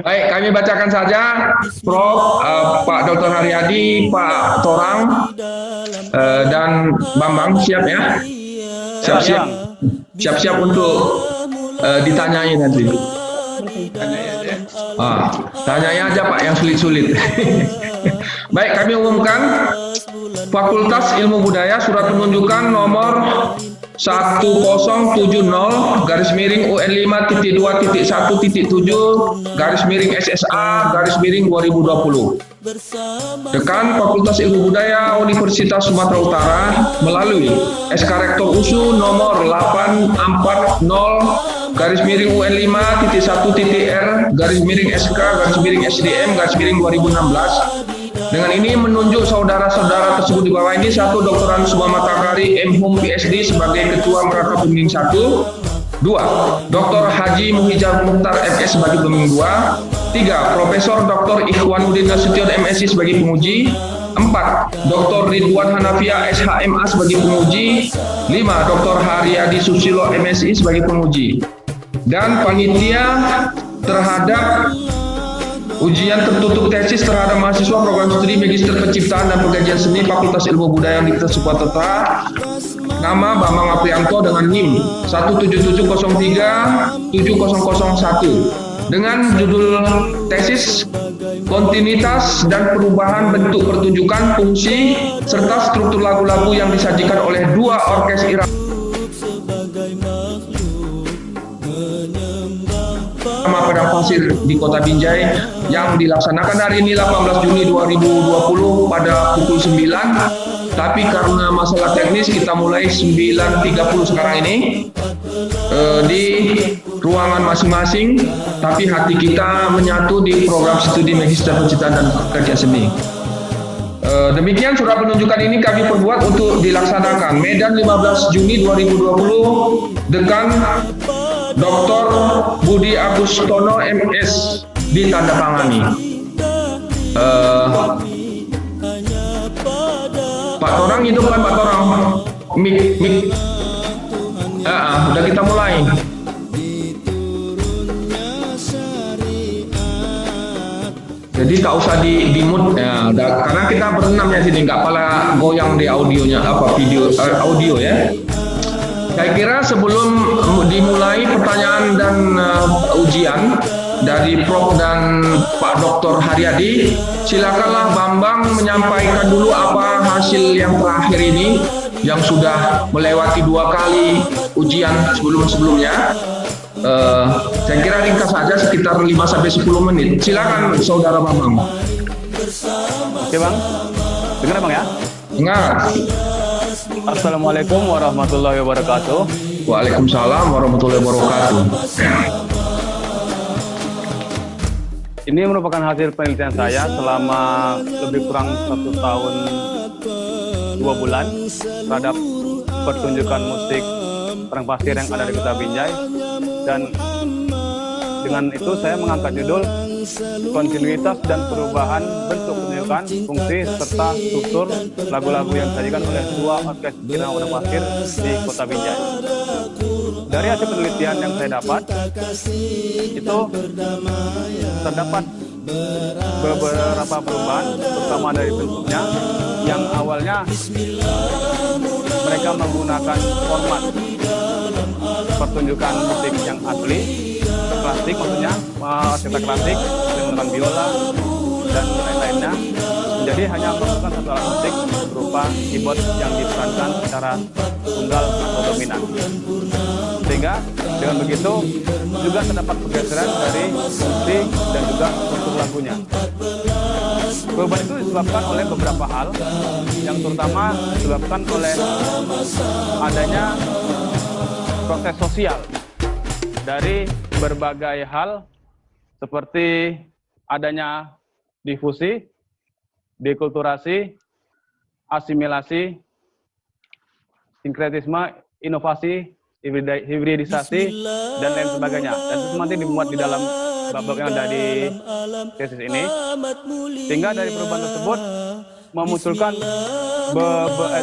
Baik, kami bacakan saja, Prof, Pak Dr. Haryadi, Pak Torang, dan Bambang, siap ya? Siap-siap, siap-siap untuk ditanyai nanti. Tanyanya aja Pak yang sulit-sulit. Baik, kami umumkan Fakultas Ilmu Budaya surat penunjukan nomor 1070 garis miring UN 5.2.1.7 garis miring SSA garis miring 2020. Dekan Fakultas Ilmu Budaya Universitas Sumatera Utara melalui SK Rektor USU nomor 840 garis miring UN 5.1.R garis miring SK garis miring SDM garis miring 2016. Dengan ini menunjuk saudara-saudara tersebut di bawah ini: 1. Dr. Anus Matakari, M.Hum PhD sebagai Ketua Merata Pembimbing 1. 2. Dr. Haji Muhijab Mukhtar MS sebagai pembimbing 2. 3. Profesor Dr. Ikhwanuddin Nasution MSc sebagai penguji. 4. Dr. Ridwan Hanafia SHMA sebagai penguji. 5. Dr. Haryadi Susilo MSI sebagai penguji. Dan panitia terhadap ujian tertutup tesis terhadap mahasiswa program studi Magister Penciptaan dan Pengkajian Seni Fakultas Ilmu Budaya Universitas Sumatera Utara, nama Bambang Aprianto dengan NIM 177037001 dengan judul tesis kontinuitas dan perubahan bentuk pertunjukan, fungsi, serta struktur lagu-lagu yang disajikan oleh dua orkes irama Padang Pasir di Kota Binjai yang dilaksanakan hari ini 18 Juni 2020 pada pukul 9, tapi karena masalah teknis kita mulai 9.30 sekarang ini di ruangan masing-masing, tapi hati kita menyatu di program studi Magister Penciptaan dan Pengkajian Seni. Demikian surat penunjukan ini kami perbuat untuk dilaksanakan. Medan 15 Juni 2020, Dekan Dr. Budi Agustono MS ditandatangani. Pak Torang hidupkan Pak Torang mik. Udah kita mulai. Jadi tak usah di mute ya, karena kita berenam ya sini, nggak pala goyang di audionya audio ya. Saya kira sebelum dimulai pertanyaan dan ujian dari Prof dan Pak Dr. Haryadi, silakanlah Bambang menyampaikan dulu apa hasil yang terakhir ini yang sudah melewati 2 kali ujian sebelum-sebelumnya. Saya kira ringkas saja sekitar 5-10 menit. Silakan Saudara Bambang. Oke Bang, dengar Bang ya? Dengar. Assalamualaikum warahmatullahi wabarakatuh. Waalaikumsalam warahmatullahi wabarakatuh. Ini merupakan hasil penelitian saya selama lebih kurang 1 tahun 2 bulan terhadap pertunjukan musik Padang Pasir yang ada di Kota Binjai, dan dengan itu saya mengangkat judul kontinuitas dan perubahan bentuk pertunjukan, fungsi, serta struktur lagu-lagu yang disajikan oleh dua orkes irama Padang Pasir di Kota Binjai. Dari hasil penelitian yang saya dapat, itu terdapat beberapa perubahan, terutama dari bentuknya, yang awalnya mereka menggunakan format pertunjukan musik yang asli, klasik maksudnya, orkestra klasik, menggunakan biola dan lain-lainnya, menjadi hanya menggunakan satu alat musik berupa keyboard yang diperankan secara tunggal atau dominan. Sehingga dengan begitu juga terdapat pergeseran dari fungsi dan juga struktur lagunya. Perubahan itu disebabkan oleh beberapa hal, yang terutama disebabkan oleh adanya proses sosial dari berbagai hal, seperti adanya difusi, dekulturasi, asimilasi, sinkretisme, inovasi, hibridisasi, dan lain sebagainya. Dan itu nanti dimuat di dalam bab yang ada di tesis ini. Sehingga dari perubahan tersebut memunculkan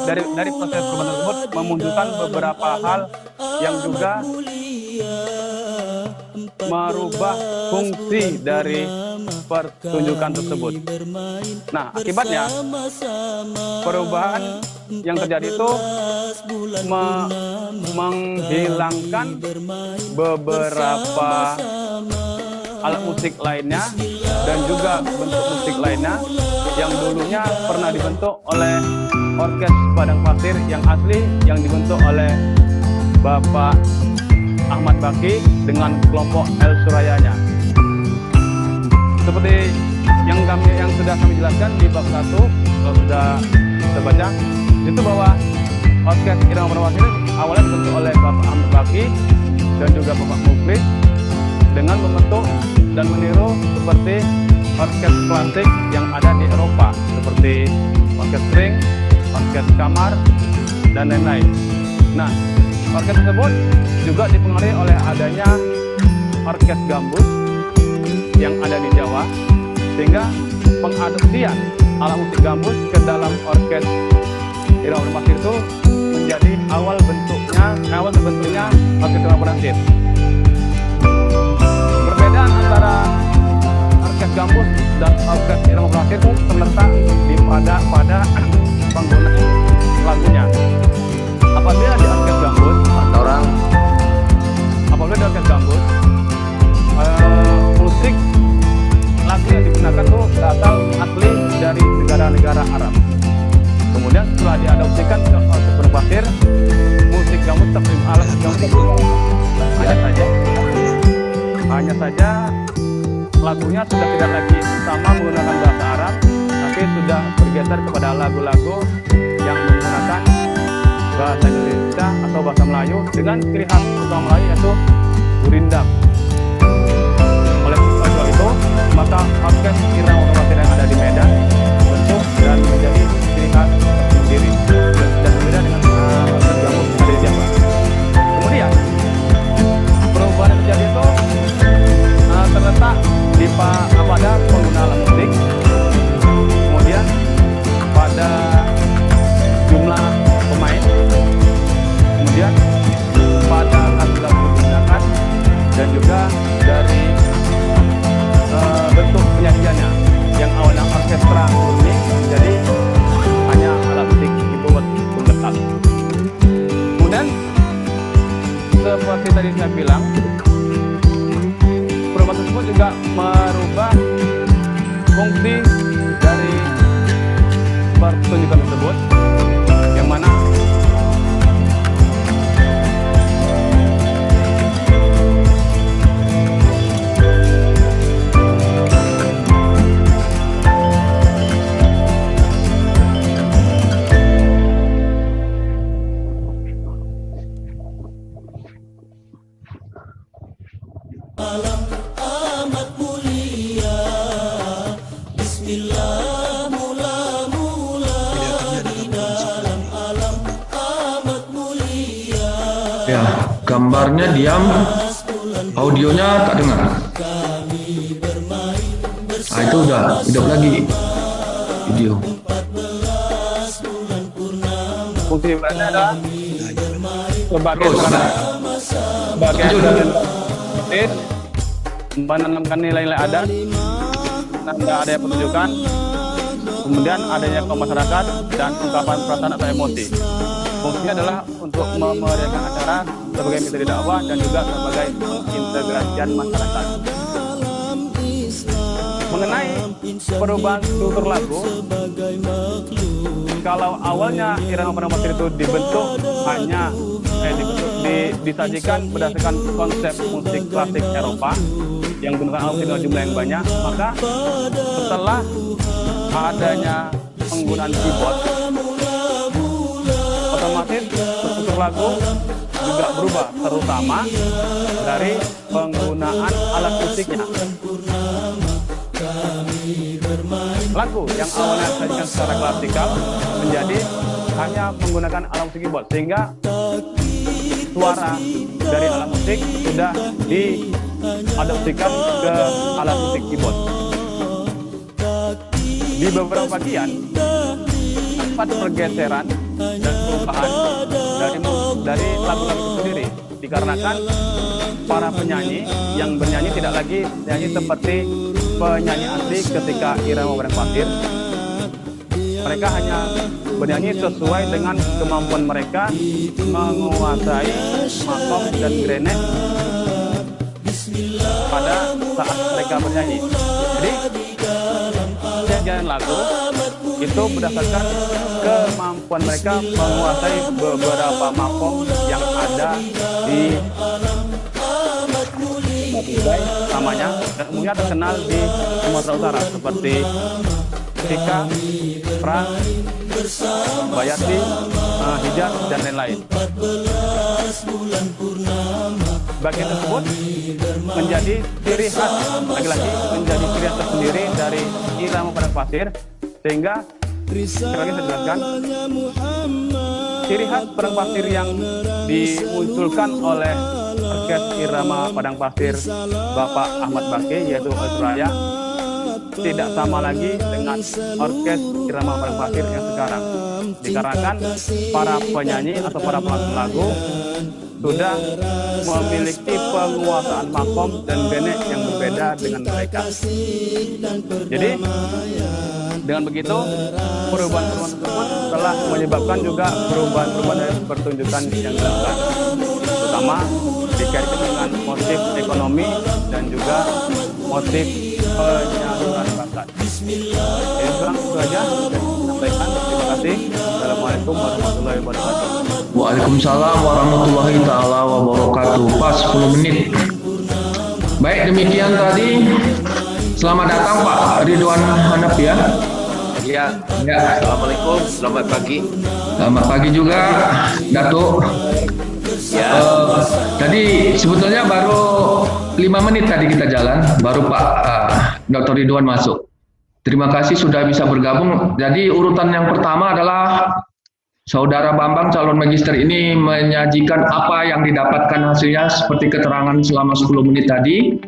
dari proses perubahan tersebut memunculkan beberapa hal yang juga merubah fungsi dari pertunjukan tersebut. Nah, akibatnya perubahan yang terjadi itu menghilangkan beberapa alat musik lainnya dan juga bentuk musik lainnya yang dulunya pernah dibentuk oleh Orkes Padang Pasir yang asli yang dibentuk oleh Bapak Ahmad Baki dengan kelompok El Surayanya. Seperti yang sudah kami jelaskan di bab 1, kalau sudah terbaca, itu bahwa Orkes Irama Padang Pasir awalnya dibentuk oleh Bapak Ahmad Baki dan juga Bapak Muklis dengan membentuk dan meniru seperti orkes klasik yang ada di Eropa, seperti orkes string, orkes kamar, dan lain-lain. Nah, orkes tersebut juga dipengaruhi oleh adanya orkes gambus yang ada di Jawa, sehingga pengadopsian alat musik gambus ke dalam orkes Irama Padang Pasir itu menjadi awal terbentuknya orkes Irama Padang Pasir. Perbedaan antara orkes gambus dan orkes Irama Padang Pasir itu terletak pada penggunaan lagunya. Apabila di orkes gambus, musik lagu yang digunakan itu berasal asli dari negara-negara Arab. Kemudian setelah diadopsikan ke orkes Padang Pasir, musik gambus alat gambus hanya saja lagunya sudah tidak lagi sama menggunakan bahasa Arab, tapi sudah bergeser kepada lagu-lagu yang menggunakan bahasa Indonesia atau bahasa Melayu dengan ciri khas utama Melayu yaitu gurindam. Oleh sebab itu, maka orkes Irama Padang Pasir yang ada di Medan bentuk dan menjadi ciri khas sendiri dan berbeda dengan orkes gambus yang ada di Jawa. Kemudian perubahan yang terjadi itu terletak pada pengguna alat musik, kemudian pada jumlah pemain, kemudian pada lagu-lagu yang digunakan, dan juga dari bentuk penyajiannya yang awalnya orkestra ini menjadi hanya alat musik dibuat tunggal. Kemudian seperti tadi saya bilang, perubahan tersebut juga merubah fungsi dari pertunjukan tersebut, yang mana ya, gambarnya diam, audionya tak dengar. Nah, itu udah hidup lagi video. fungsi berikutnya adalah sebagai menanamkan nilai-nilai adat, tanda adanya pertunjukan, kemudian adanya ke masyarakat dan ungkapan perasaan atau emosi. Fungsinya adalah untuk memeriahkan acara sebagai metode dakwah dan juga sebagai pengintegrasian masyarakat. Mengenai perubahan struktur lagu, kalau awalnya Irama Padang Pasir itu disajikan berdasarkan konsep musik klasik Eropa yang menggunakan alat musik dengan jumlah yang banyak, maka setelah adanya penggunaan keyboard, otomatis struktur lagu juga berubah, terutama dari penggunaan alat musiknya. Lagu yang awalnya disajikan secara klasikal menjadi hanya menggunakan alat musik keyboard, sehingga suara dari alat musik sudah diadopsikan ke alat musik keyboard. Di beberapa bagian tempat pergeseran dan perubahan dari lagu-lagu itu sendiri. dikarenakan para penyanyi yang bernyanyi tidak lagi nyanyi seperti penyanyi asli ketika irama padang pasir. Mereka hanya bernyanyi sesuai dengan kemampuan mereka menguasai makom dan grenek pada saat mereka bernyanyi. Jadi penyajian lagu itu berdasarkan kemampuan mereka menguasai beberapa makom yang ada di namanya dan umumnya terkenal di Sumatera Utara seperti Sika, Pra, Bayati, Hijaz, dan lain-lain. Bagian tersebut menjadi ciri khas, lagi-lagi menjadi ciri khas tersendiri dari irama padang pasir, sehingga sekali lagi saya jelaskan, ciri khas padang pasir yang dimunculkan oleh orkes irama padang pasir Bapak Ahmad Bake, yaitu Australia, tidak sama lagi dengan orkes irama padang pasir yang sekarang, dikarenakan para penyanyi atau para pelaku lagu sudah memiliki penguasaan makom dan genek yang berbeda dengan mereka. Jadi dengan begitu perubahan-perubahan tersebut telah menyebabkan juga perubahan-perubahan dari pertunjukan yang dilakukan, terutama dikaitkan dengan motif ekonomi dan juga motif penyaluran bakat. Jadi kurang itu saja saya sampaikan. Terima kasih. Assalamualaikum warahmatullahi wabarakatuh. Waalaikumsalam warahmatullahi taala wabarakatuh. Pas 10 menit. Baik, demikian tadi. Selamat datang Pak Ridwan Hanaf ya. Ya. Assalamualaikum. Selamat pagi. Selamat pagi juga Datuk. Ya. Tadi sebetulnya baru 5 menit tadi kita jalan, baru Pak Dr. Ridwan masuk. Terima kasih sudah bisa bergabung. Jadi urutan yang pertama adalah Saudara Bambang calon magister ini menyajikan apa yang didapatkan hasilnya seperti keterangan selama 10 menit tadi.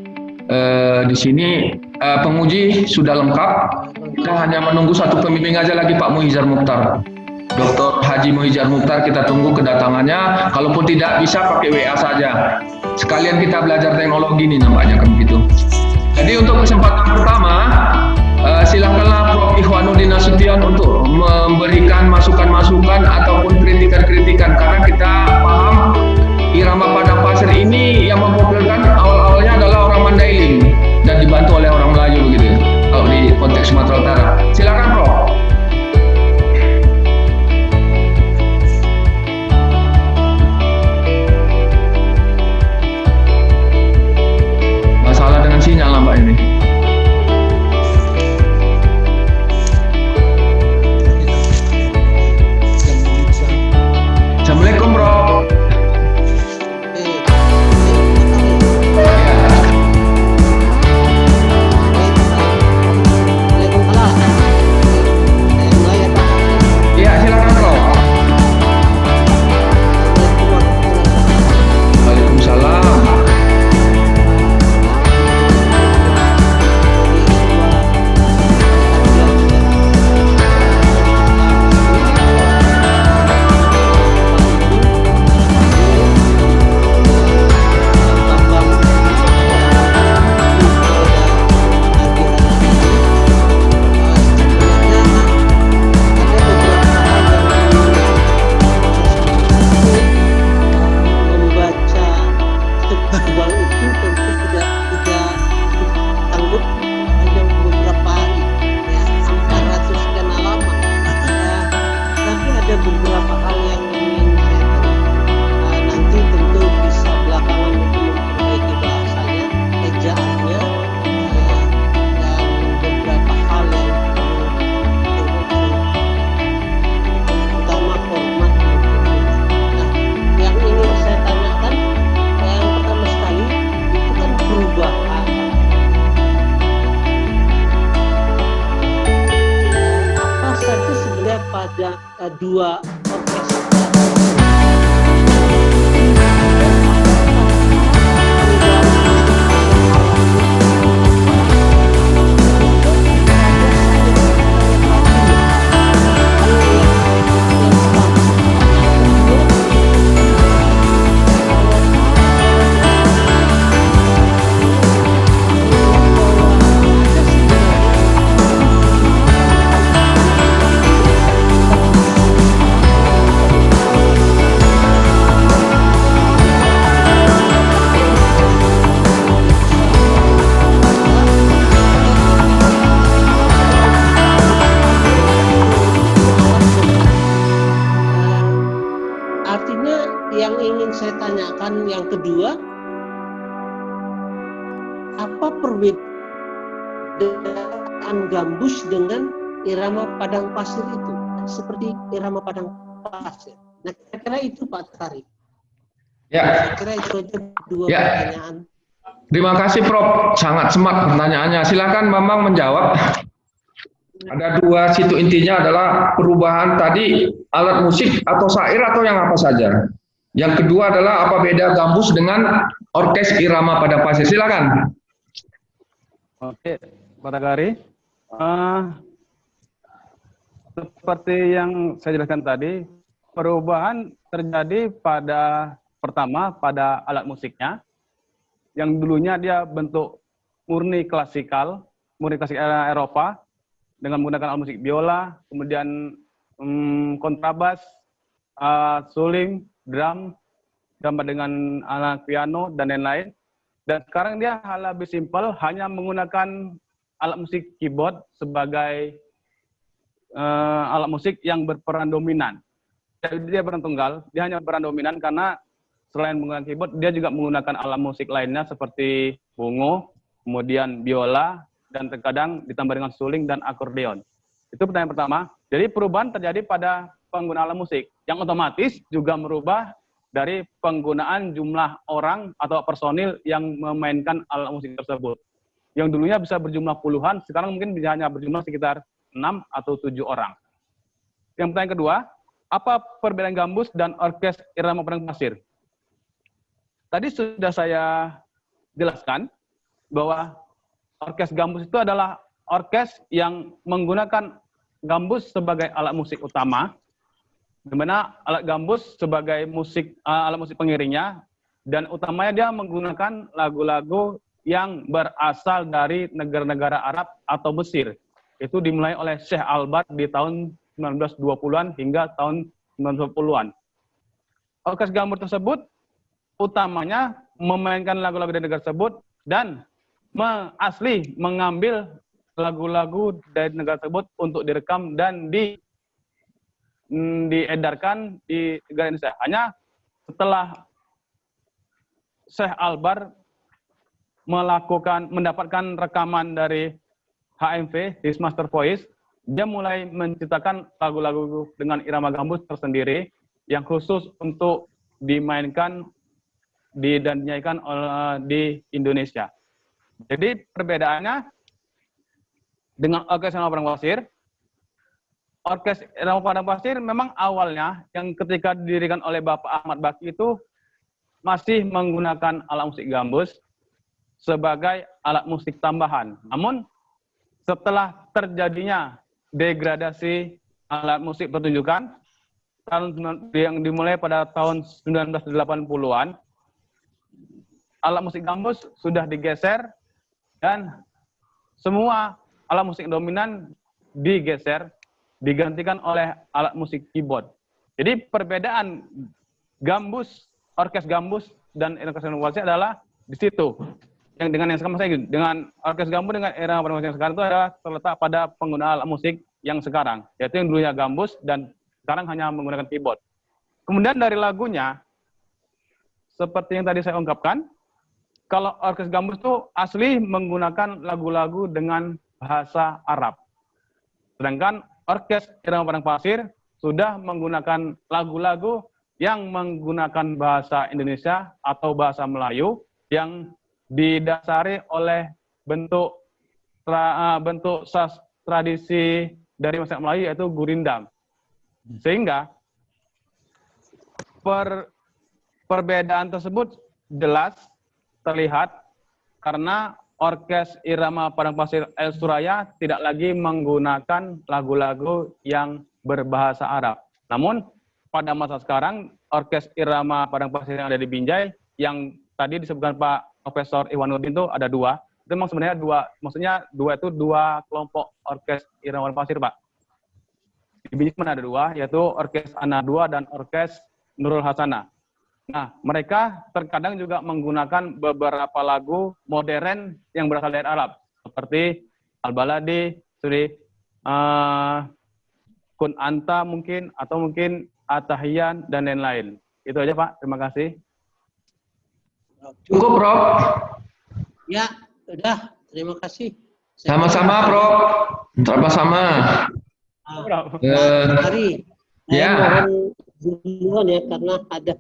Di sini penguji sudah lengkap. Kita hanya menunggu satu pembimbing aja lagi, Pak Muhizar Mukhtar. Dr. Haji Muhizar Mukhtar, kita tunggu kedatangannya. Kalaupun tidak bisa pakai WA saja. Sekalian kita belajar teknologi nih nampaknya kan begitu. Jadi untuk kesempatan pertama, silakanlah Prof. Ikhwanuddin Nasution untuk memberikan masukan-masukan ataupun kritikan-kritikan, karena kita paham irama padang pasir ini yang mempopulerkan awal-awalnya adalah orang Mandailing dan dibantu oleh orang Melayu begitu kalau di konteks Sumatera Utara. Silakan Prof. Masalah dengan sinyal Mbak ini. Assalamualaikum Bro. Ya, silakan Bro. Waalaikumsalam. Dua orkes. perbedaan gambus dengan irama padang pasir itu? Seperti irama padang pasir. Nah, kira-kira itu Pak Tari. Ya. Kira-kira itu aja dua Ya. pertanyaan. Terima kasih Prof. Sangat smart pertanyaannya. Silakan Bambang menjawab. Ada dua situ intinya adalah perubahan tadi alat musik atau syair atau yang apa saja. Yang kedua adalah apa beda gambus dengan orkes irama padang pasir. Silakan. Oke, Pak Tagari. Seperti yang saya jelaskan tadi, perubahan terjadi pertama pada alat musiknya, yang dulunya dia bentuk murni klasik era Eropa, dengan menggunakan alat musik biola, kemudian kontrabas, suling, drum, ditambah dengan alat piano, dan lain-lain. Dan sekarang dia hal lebih simpel, hanya menggunakan alat musik keyboard sebagai alat musik yang berperan dominan. Jadi dia peran tunggal, dia hanya peran dominan karena selain menggunakan keyboard, dia juga menggunakan alat musik lainnya seperti bungo, kemudian biola, dan terkadang ditambah dengan suling dan akordeon. Itu pertanyaan pertama. Jadi perubahan terjadi pada penggunaan alat musik, yang otomatis juga merubah dari penggunaan jumlah orang atau personil yang memainkan alat musik tersebut. Yang dulunya bisa berjumlah puluhan, sekarang mungkin bisa hanya berjumlah sekitar 6 atau 7 orang. Yang pertanyaan kedua, apa perbedaan gambus dan orkes irama padang pasir? Tadi sudah saya jelaskan bahwa orkes gambus itu adalah orkes yang menggunakan gambus sebagai alat musik utama, di mana alat gambus sebagai alat musik pengiringnya, dan utamanya dia menggunakan lagu-lagu yang berasal dari negara-negara Arab atau Mesir. Itu dimulai oleh Syekh Albar di tahun 1920-an hingga tahun 1910-an. Orkes gambus tersebut utamanya memainkan lagu-lagu dari negara tersebut dan mengambil lagu-lagu dari negara tersebut untuk direkam dan diedarkan di negara Indonesia. Hanya setelah Syekh Albar mendapatkan rekaman dari HMV, His Master Voice, dia mulai menciptakan lagu-lagu dengan irama gambus tersendiri yang khusus untuk dimainkan dan dinyanyikan di Indonesia. Jadi perbedaannya dengan orkes irama padang pasir, orkes irama padang pasir memang awalnya yang ketika didirikan oleh Bapak Ahmad Baki itu masih menggunakan alat musik gambus sebagai alat musik tambahan. Namun setelah terjadinya degradasi alat musik pertunjukan yang dimulai pada tahun 1980-an, alat musik gambus sudah digeser dan semua alat musik dominan digantikan oleh alat musik keyboard. Jadi perbedaan orkes gambus dan orkes irama padang pasir adalah di situ. Yang dengan yang sekarang dengan orkes gambus dengan irama padang pasir yang sekarang itu adalah terletak pada penggunaan alat musik yang sekarang, yaitu yang dulunya gambus dan sekarang hanya menggunakan keyboard. Kemudian dari lagunya, seperti yang tadi saya ungkapkan, kalau orkes gambus itu asli menggunakan lagu-lagu dengan bahasa Arab. Sedangkan orkes irama padang pasir sudah menggunakan lagu-lagu yang menggunakan bahasa Indonesia atau bahasa Melayu yang didasari oleh bentuk tradisi dari masyarakat Melayu yaitu gurindam. Sehingga perbedaan tersebut jelas terlihat karena orkes irama padang pasir El Suraya tidak lagi menggunakan lagu-lagu yang berbahasa Arab. Namun pada masa sekarang orkes irama padang pasir yang ada di Binjai yang tadi disebutkan Pak Profesor Iwanuddin itu ada dua. Itu memang sebenarnya dua kelompok orkes irama padang pasir, Pak. Di Binjai ada dua, yaitu orkes Ana II dan orkes Nurul Hasanah. Nah, mereka terkadang juga menggunakan beberapa lagu modern yang berasal dari Arab, seperti Al-Baladi, Kun Anta mungkin, atau mungkin Atahiyan, dan lain-lain. Itu aja, Pak. Terima kasih. Cukup, Prof. Ya, sudah. Terima kasih. Sama-sama, Prof. Sama-sama. Pak Eh, Hari, saya ya. mohon duluan ya karena ada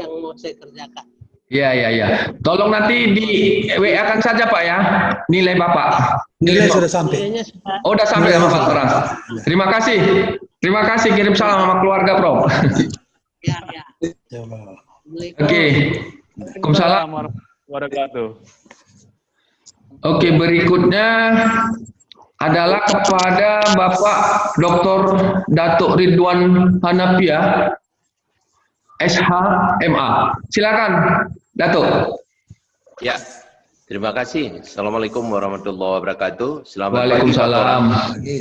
yang mau saya kerjakan. Ya, ya, ya. Tolong nanti di WA-kan saja, Pak ya. Nilai Bapak. Nilai sudah sampai. Nilainya sudah Oh, udah sampai sama Pak Torang. Terima kasih. Terima kasih. Kirim salam sama keluarga, Prof. ya. Ya, Oke. Waalaikumsalam. Warahmatullahi wabarakatuh. Oke, berikutnya adalah kepada Bapak Dr. Datuk Ridwan Hanafia, SHMA. Silakan, Datuk. Ya, terima kasih. Assalamualaikum warahmatullahi wabarakatuh. Selamat pagi, Pak Waalaikumsalam. Torang. pagi.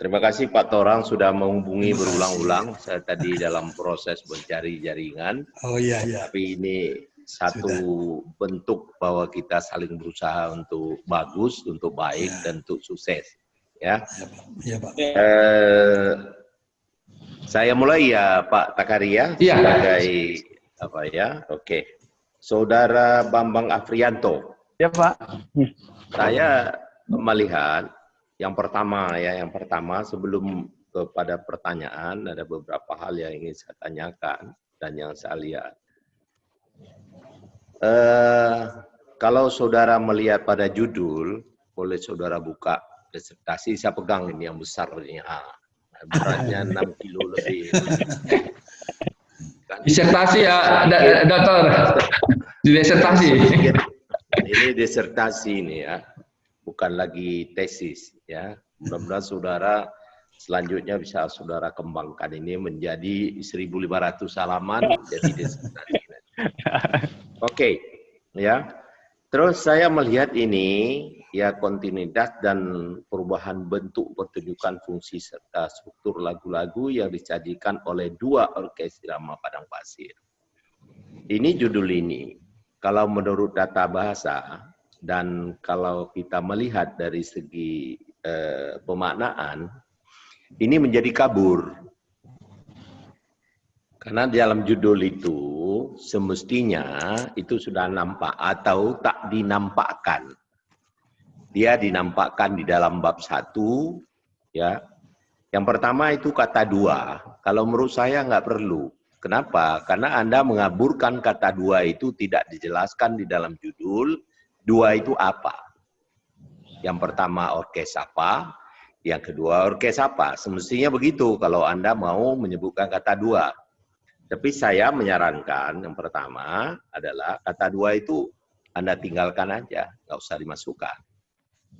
Terima kasih Pak Torang sudah menghubungi berulang-ulang. Saya tadi dalam proses mencari jaringan, Oh iya, iya. tapi ini satu bentuk bahwa kita saling berusaha untuk bagus, untuk baik, dan untuk sukses. Ya. Ya, Pak. Saya mulai ya Pak Takaria Iya. sebagai apa ya? Oke. Saudara Bambang Afrianto. Ya Pak. Saya melihat yang pertama sebelum kepada pertanyaan ada beberapa hal yang ingin saya tanyakan dan yang saya lihat. Kalau saudara melihat pada judul, boleh saudara buka disertasi. Saya pegang ini yang besar ini. Beratnya 6 kilo lebih. Disertasi ya, Dokter. Disertasi. Ini disertasi ini ya, bukan lagi tesis ya. Mudah-mudahan saudara selanjutnya bisa saudara kembangkan ini menjadi 1.500 halaman jadi disertasi. Oke, ya. Terus saya melihat ini ya kontinuitas dan perubahan bentuk pertunjukan fungsi serta struktur lagu-lagu yang disajikan oleh dua orkes irama Padang Pasir. Ini judul ini, kalau menurut data bahasa dan kalau kita melihat dari segi pemaknaan, ini menjadi kabur. Karena dalam judul itu semestinya itu sudah nampak atau tak dinampakkan. Dia dinampakkan di dalam bab 1, ya. Yang pertama itu kata dua. Kalau menurut saya nggak perlu. Kenapa? Karena Anda mengaburkan kata dua itu tidak dijelaskan di dalam judul. Dua itu apa? Yang pertama orkes apa? Yang kedua orkes apa? Semestinya begitu kalau Anda mau menyebutkan kata dua. Tapi saya menyarankan yang pertama adalah kata dua itu Anda tinggalkan aja, nggak usah dimasukkan.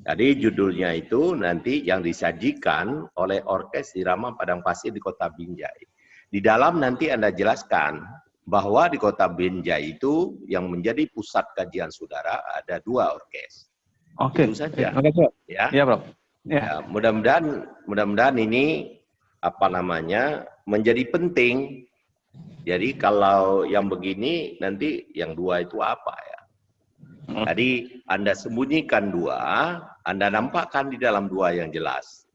Jadi judulnya itu nanti yang disajikan oleh Orkes Irama Padang Pasir di Kota Binjai. Di dalam nanti Anda jelaskan bahwa di Kota Binjai itu yang menjadi pusat kajian saudara ada 2 orkes. Oke. Itu saja. Ya. Ya. Ya, Prof. Ya. Ya, mudah-mudahan ini apa namanya menjadi penting. Jadi kalau yang begini nanti yang 2 itu apa ya? Jadi Anda sembunyikan 2, Anda nampakkan di dalam 2 yang jelas.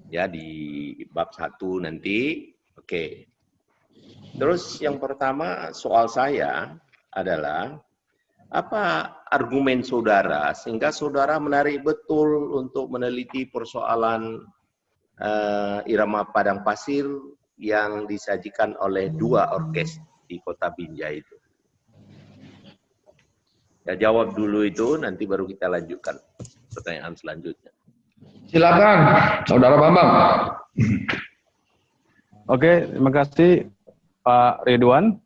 Ya di bab 1 nanti, oke. Terus yang pertama soal saya adalah apa argumen saudara sehingga saudara menarik betul untuk meneliti persoalan irama Padang Pasir yang disajikan oleh 2 orkes di Kota Binjai itu. Ya jawab dulu itu, nanti baru kita lanjutkan pertanyaan selanjutnya. Silakan, Saudara Bambang. Oke, terima kasih Pak Ridwan.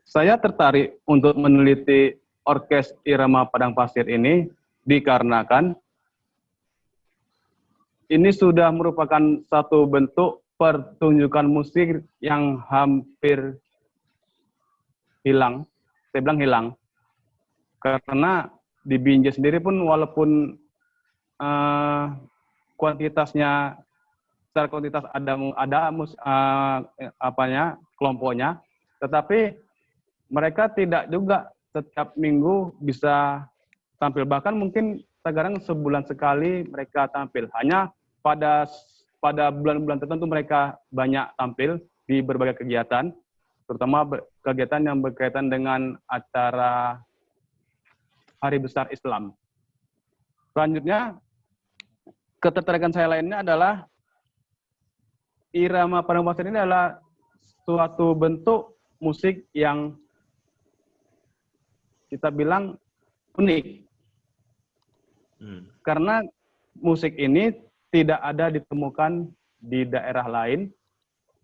Saya tertarik untuk meneliti Orkes Irama Padang Pasir ini dikarenakan ini sudah merupakan satu bentuk pertunjukan musik yang hampir hilang. Saya bilang hilang. Karena di Binjai sendiri pun walaupun kuantitasnya secara kuantitas ada kelompoknya, tetapi mereka tidak juga setiap minggu bisa tampil. Bahkan mungkin sekarang sebulan sekali mereka tampil. Hanya pada bulan-bulan tertentu mereka banyak tampil di berbagai kegiatan, terutama kegiatan yang berkaitan dengan acara hari besar Islam. Selanjutnya, ketertarikan saya lainnya adalah irama padang pasir ini adalah suatu bentuk musik yang kita bilang unik. Karena musik ini tidak ada ditemukan di daerah lain,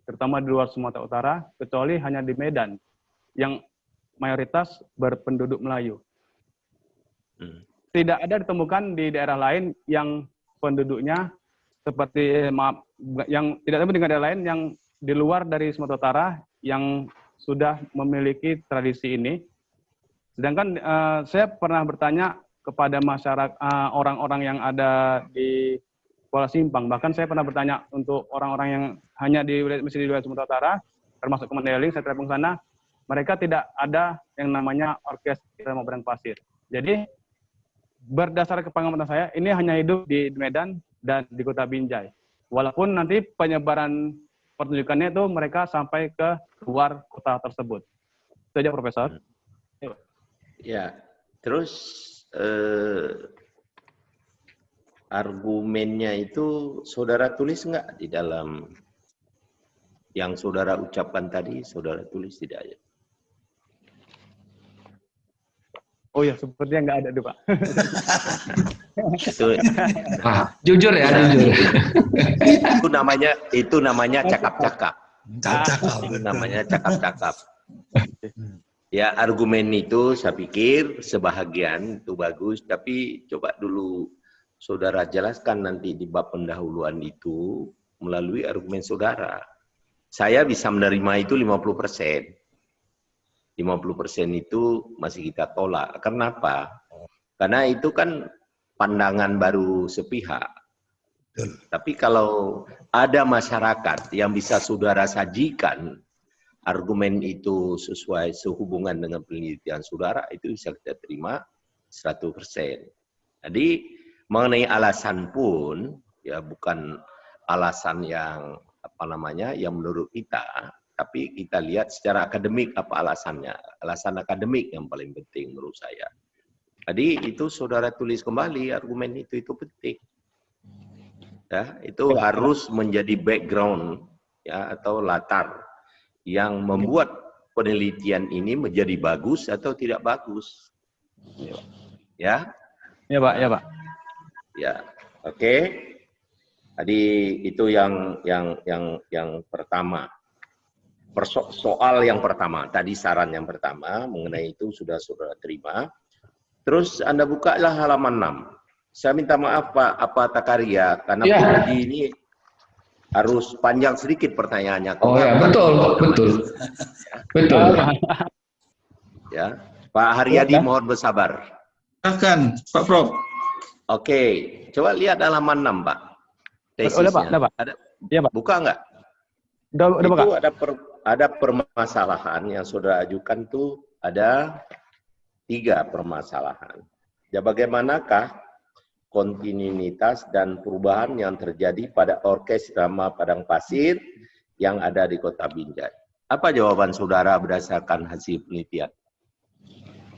terutama di luar Sumatera Utara, kecuali hanya di Medan, yang mayoritas berpenduduk Melayu. Tidak ada ditemukan di daerah lain yang penduduknya seperti, yang tidak ada di daerah lain yang di luar dari Sumatera Utara yang sudah memiliki tradisi ini. Sedangkan saya pernah bertanya kepada masyarakat, orang-orang yang ada di Kuala Simpang, bahkan saya pernah bertanya untuk orang-orang yang hanya di wilayah Sumatera Utara, termasuk ke Mandailing, saya telepon sana, mereka tidak ada yang namanya orkes irama padang pasir. Jadi berdasar kepengamatan saya, ini hanya hidup di Medan dan di Kota Binjai. Walaupun nanti penyebaran pertunjukannya itu mereka sampai ke luar kota tersebut. Itu aja, Profesor. Ya, terus argumennya itu saudara tulis nggak di dalam yang saudara ucapkan tadi? Saudara tulis tidak ya? Oh ya, sepertinya nggak ada tuh, Pak. Itu, Jujur ya, jujur. itu namanya cakap-cakap. Cakap. Itu namanya cakap-cakap. Ya, argumen itu saya pikir sebahagian itu bagus, tapi coba dulu saudara jelaskan nanti di bab pendahuluan itu melalui argumen saudara. Saya bisa menerima itu 50%. 50% itu masih kita tolak. Kenapa? Karena itu kan pandangan baru sepihak. Tapi kalau ada masyarakat yang bisa saudara sajikan, argumen itu sesuai sehubungan dengan penelitian saudara, itu bisa kita terima 100%. Jadi mengenai alasan pun, ya bukan alasan yang yang menurut kita, tapi kita lihat secara akademik apa alasannya. Alasan akademik yang paling penting menurut saya. Jadi itu saudara tulis kembali argumen itu penting. Ya, itu harus menjadi background ya atau latar yang membuat penelitian ini menjadi bagus atau tidak bagus. Ya? Ya, Pak, ya, Pak. Ya. Oke. Tadi itu yang pertama. Soal yang pertama, tadi saran yang pertama mengenai itu sudah saudara terima. Terus Anda bukalah halaman 6. Saya minta maaf Pak Takaria karena tadi ini harus panjang sedikit pertanyaannya. Oh ya, betul. Betul. Ya, Pak Haryadi mohon bersabar. Silahkan, Pak Prof. Oke, coba lihat halaman 6, Pak. Udah, Pak. Udah, Pak. Ada, ya, Pak. buka nggak? Udah, itu Pak. ada permasalahan yang saudara ajukan tuh ada 3 permasalahan. Ya, bagaimanakah kontinuitas dan perubahan yang terjadi pada orkes irama padang pasir yang ada di Kota Binjai? Apa jawaban saudara berdasarkan hasil penelitian?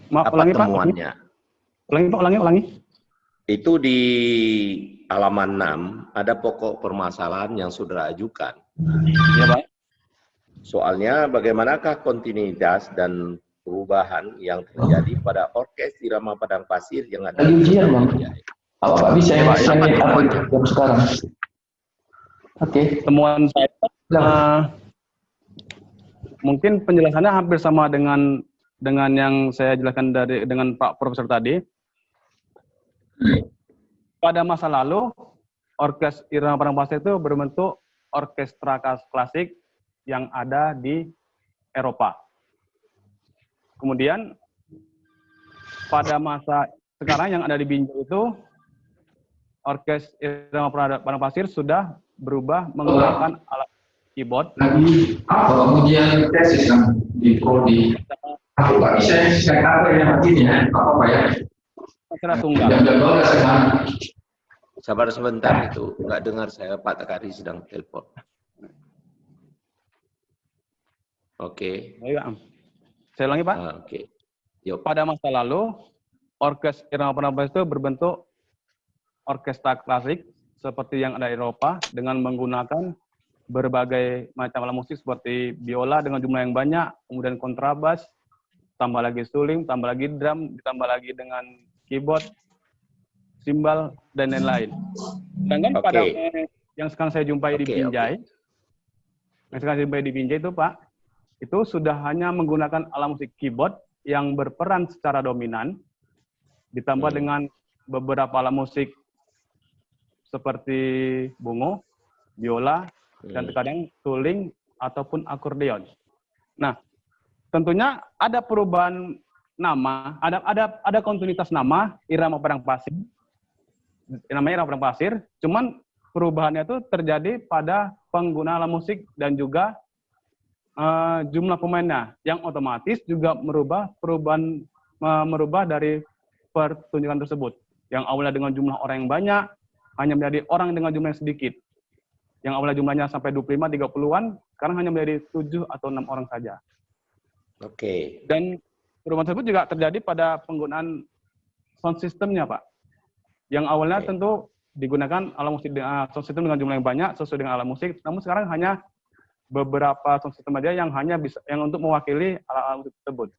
Maaf, apa temuannya? Pak, ulangi. Itu di halaman 6 ada pokok permasalahan yang saudara ajukan. Ya, Pak. Soalnya bagaimanakah kontinuitas dan perubahan yang terjadi pada orkes irama padang pasir yang ada di Kota Binjai? Apa bisa saya jawab sekarang? Oke. Temuan saya mungkin penjelasannya hampir sama dengan yang saya jelaskan dengan Pak Profesor tadi. Pada masa lalu, orkes irama padang pasir itu berbentuk orkestra klasik yang ada di Eropa. Kemudian pada masa sekarang yang ada di Binjai itu, orkes irama padang pasir sudah berubah menggunakan alat keyboard. Lagi kemudian tesis kan di prodi. Aku nggak bisa saya apa yang begini ya, apa ya? Secara tunggal. Sabar sebentar, itu nggak dengar saya, Pak Takari sedang telepon. Oke. Saya ulangi, Pak. Oke. Yuk. Pada masa lalu, orkes irama padang pasir itu berbentuk orkestra klasik seperti yang ada di Eropa dengan menggunakan berbagai macam alat musik seperti biola dengan jumlah yang banyak, kemudian kontrabas, tambah lagi suling, tambah lagi drum, ditambah lagi dengan keyboard, simbal, dan lain-lain. Sedangkan pada yang sekarang saya jumpai di Binjai, yang sekarang saya jumpai di Binjai itu Pak, itu sudah hanya menggunakan alat musik keyboard yang berperan secara dominan, ditambah dengan beberapa alat musik seperti bungo, biola, dan terkadang suling ataupun akordeon. Nah, tentunya ada perubahan nama, ada kontinuitas nama irama padang pasir, namanya irama padang pasir, cuman perubahannya itu terjadi pada pengguna alat musik dan juga jumlah pemainnya, yang otomatis juga merubah dari pertunjukan tersebut. Yang awalnya dengan jumlah orang yang banyak, hanya menjadi orang dengan jumlah yang sedikit. Yang awalnya jumlahnya sampai 25-30-an, sekarang hanya menjadi 7 atau 6 orang saja. Oke. Dan perubahan tersebut juga terjadi pada penggunaan sound system-nya, Pak. Yang awalnya tentu digunakan alat musik sound system dengan jumlah yang banyak sesuai dengan alat musik, namun sekarang hanya beberapa sound system saja yang hanya bisa untuk mewakili alat musik tersebut.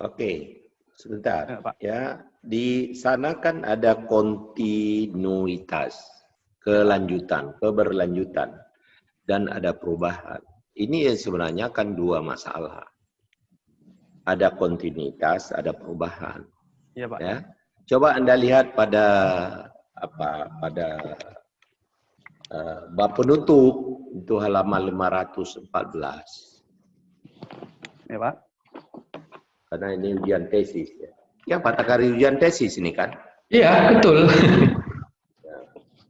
Oke, sebentar. Ya, di sana kan ada kontinuitas, keberlanjutan, dan ada perubahan. Ini sebenarnya kan dua masalah. Ada kontinuitas, ada perubahan. Iya, Pak. Ya. Coba Anda lihat pada bab penutup itu halaman 514. Ya, Pak. Karena ini ujian tesis ya. Ya, kategori ujian tesis ini kan? Iya, betul. Ya,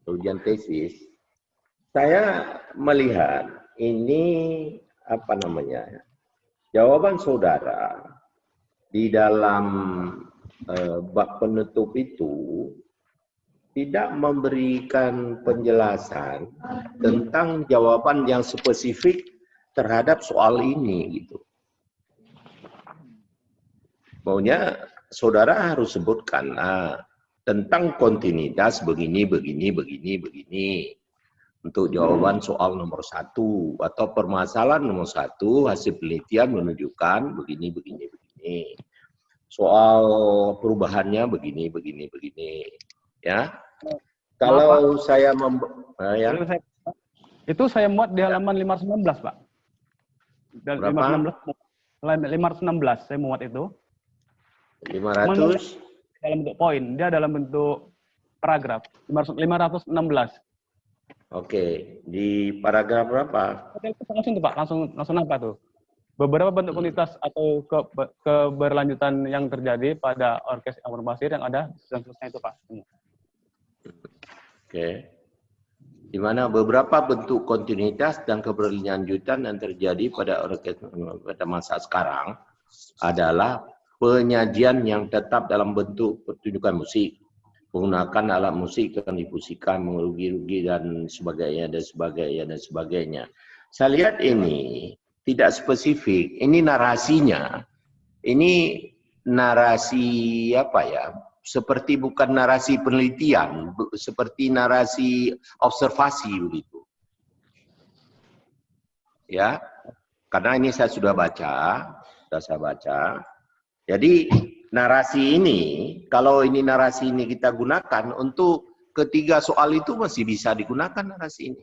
ujian tesis. Saya melihat ini jawaban saudara di dalam bab penutup itu tidak memberikan penjelasan tentang jawaban yang spesifik terhadap soal ini gitu. Maunya saudara harus sebutkan tentang kontinuitas begini. Untuk jawaban soal nomor 1 atau permasalahan nomor 1 hasil penelitian menunjukkan begini. Soal perubahannya begini. Ya. Kalau saya itu saya muat di halaman 519, Pak. Dan 516 saya muat itu. 500 dalam bentuk poin, dia dalam bentuk paragraf 516. Oke, di paragraf berapa? Langsung tuh Pak, langsung apa tuh? Beberapa bentuk kontinuitas atau keberlanjutan yang terjadi pada orkes irama padang pasir yang ada dan seterusnya itu Pak. Oke. Di mana beberapa bentuk kontinuitas dan keberlanjutan yang terjadi pada orkes pada masa sekarang adalah penyajian yang tetap dalam bentuk pertunjukan musik, menggunakan alat musik yang difusikan, mengurugi dan sebagainya. Saya lihat ini tidak spesifik. Ini narasinya. Ini narasi seperti bukan narasi penelitian, seperti narasi observasi begitu. Ya. Karena ini saya sudah baca. Jadi narasi ini, kalau ini narasi ini kita gunakan untuk ketiga soal itu masih bisa digunakan narasi ini.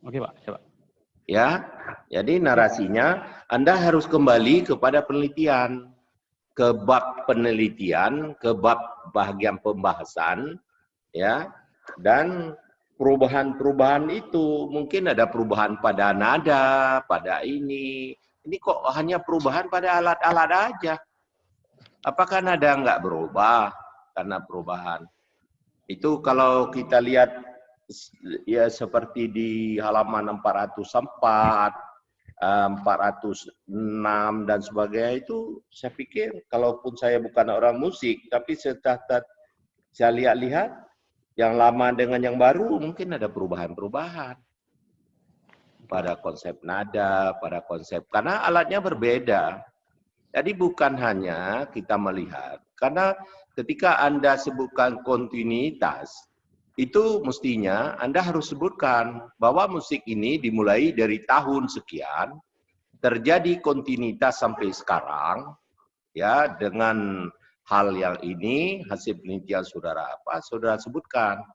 Oke Pak, coba. Ya, jadi narasinya Anda harus kembali kepada penelitian, ke bab penelitian, ke bab bagian pembahasan, ya, dan perubahan-perubahan itu mungkin ada perubahan pada nada, pada ini. Ini kok hanya perubahan pada alat-alat aja. Apakah nada nggak berubah karena perubahan? Itu kalau kita lihat ya seperti di halaman 404, 406 dan sebagainya itu saya pikir kalaupun saya bukan orang musik tapi setelah saya lihat-lihat yang lama dengan yang baru mungkin ada perubahan-perubahan pada konsep nada, pada konsep karena alatnya berbeda. Jadi bukan hanya kita melihat, karena ketika Anda sebutkan kontinuitas, itu mestinya Anda harus sebutkan bahwa musik ini dimulai dari tahun sekian, terjadi kontinuitas sampai sekarang, ya, dengan hal yang ini, hasil penelitian saudara apa, saudara sebutkan.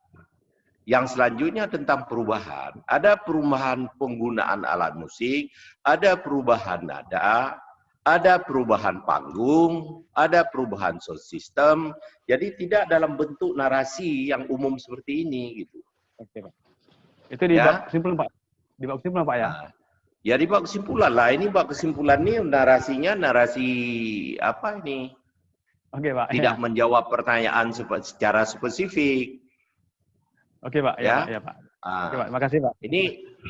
Yang selanjutnya tentang perubahan. Ada perubahan penggunaan alat musik, ada perubahan nada, ada perubahan panggung, ada perubahan sound system. Jadi tidak dalam bentuk narasi yang umum seperti ini gitu. Oke, Pak. Itu di Ya. bab kesimpulan, Pak. Di bab kesimpulan, Pak, ya. Nah, ya di bab kesimpulan lah. Ini bab kesimpulan ini narasinya narasi apa ini? Oke, Pak. Tidak Ya. menjawab pertanyaan secara spesifik. Oke, Pak. Ya. Ya, Pak. Ya, Pak. Ah, Oke, Pak. Makasih, Pak.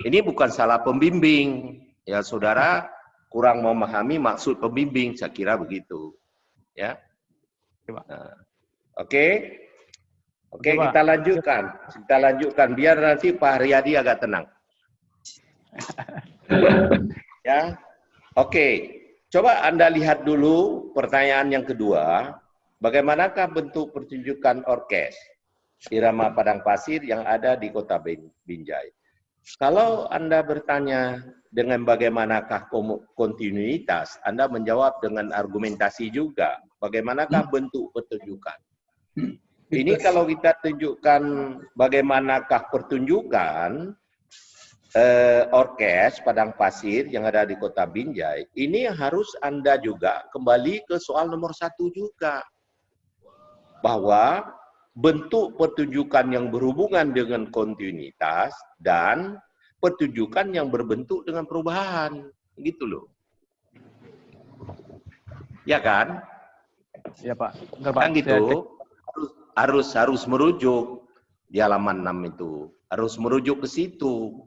ini bukan salah pembimbing. Ya, saudara kurang memahami maksud pembimbing, saya kira begitu. Ya. Oke, Pak. Nah, oke. Oke, Oke, Pak. kita lanjutkan. Kita lanjutkan biar nanti Pak Haryadi agak tenang. Ya. Oke. Coba Anda lihat dulu pertanyaan yang kedua. Bagaimanakah bentuk pertunjukan orkes irama Padang Pasir yang ada di Kota Binjai? Kalau Anda bertanya dengan bagaimanakah kontinuitas, Anda menjawab dengan argumentasi juga. Bagaimanakah bentuk pertunjukan? Ini kalau kita tunjukkan bagaimanakah pertunjukan orkes Padang Pasir yang ada di Kota Binjai, ini harus Anda juga kembali ke soal nomor 1 juga. Bahwa bentuk pertunjukan yang berhubungan dengan kontinuitas dan pertunjukan yang berbentuk dengan perubahan. Gitu loh. Ya kan? Ya, Pak. Bentar, Pak. Kan Saya cek. gitu. Harus merujuk di halaman 6 itu. Harus merujuk ke situ.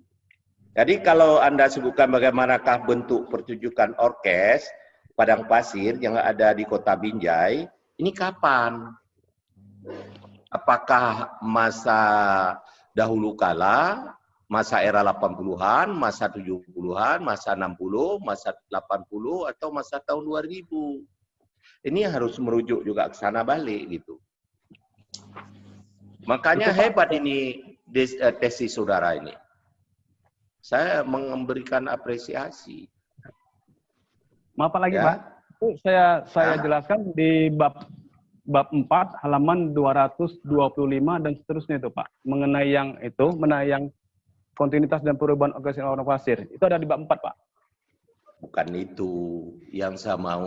Jadi kalau Anda sebutkan bagaimanakah bentuk pertunjukan orkes Padang Pasir yang ada di Kota Binjai, ini kapan? Apakah masa dahulu kala, masa era 80-an, masa 70-an, masa 60, masa 80, atau masa tahun 2000? Ini harus merujuk juga ke sana balik gitu. Makanya hebat ini tesis saudara ini. Saya memberikan apresiasi. Maaf lagi, Ya. Pak. Itu saya jelaskan di bab 4 halaman 225 dan seterusnya itu, Pak. Mengenai yang kontinuitas dan perubahan orkes Padang Pasir. Itu ada di bab 4, Pak. Bukan itu. Yang saya mau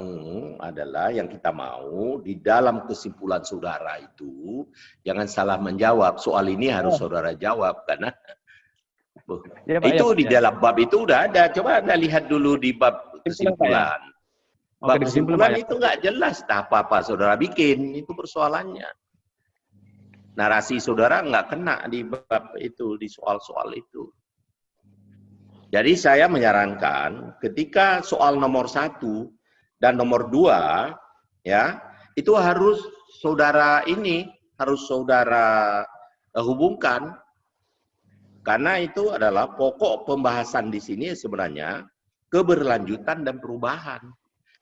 adalah, yang kita mau di dalam kesimpulan saudara itu, jangan salah menjawab. Soal ini harus saudara jawab, karena Ya, Pak, itu ya, di ya. dalam bab itu udah ada. Coba Anda lihat dulu di bab kesimpulan. Oke, Bab di kesimpulan, kesimpulan Pak, ya. itu nggak jelas apa-apa saudara bikin. Itu persoalannya. Narasi saudara nggak kena di bab itu, di soal-soal itu. Jadi saya menyarankan ketika soal nomor 1 dan nomor 2, ya, itu harus saudara hubungkan. Karena itu adalah pokok pembahasan di sini sebenarnya keberlanjutan dan perubahan.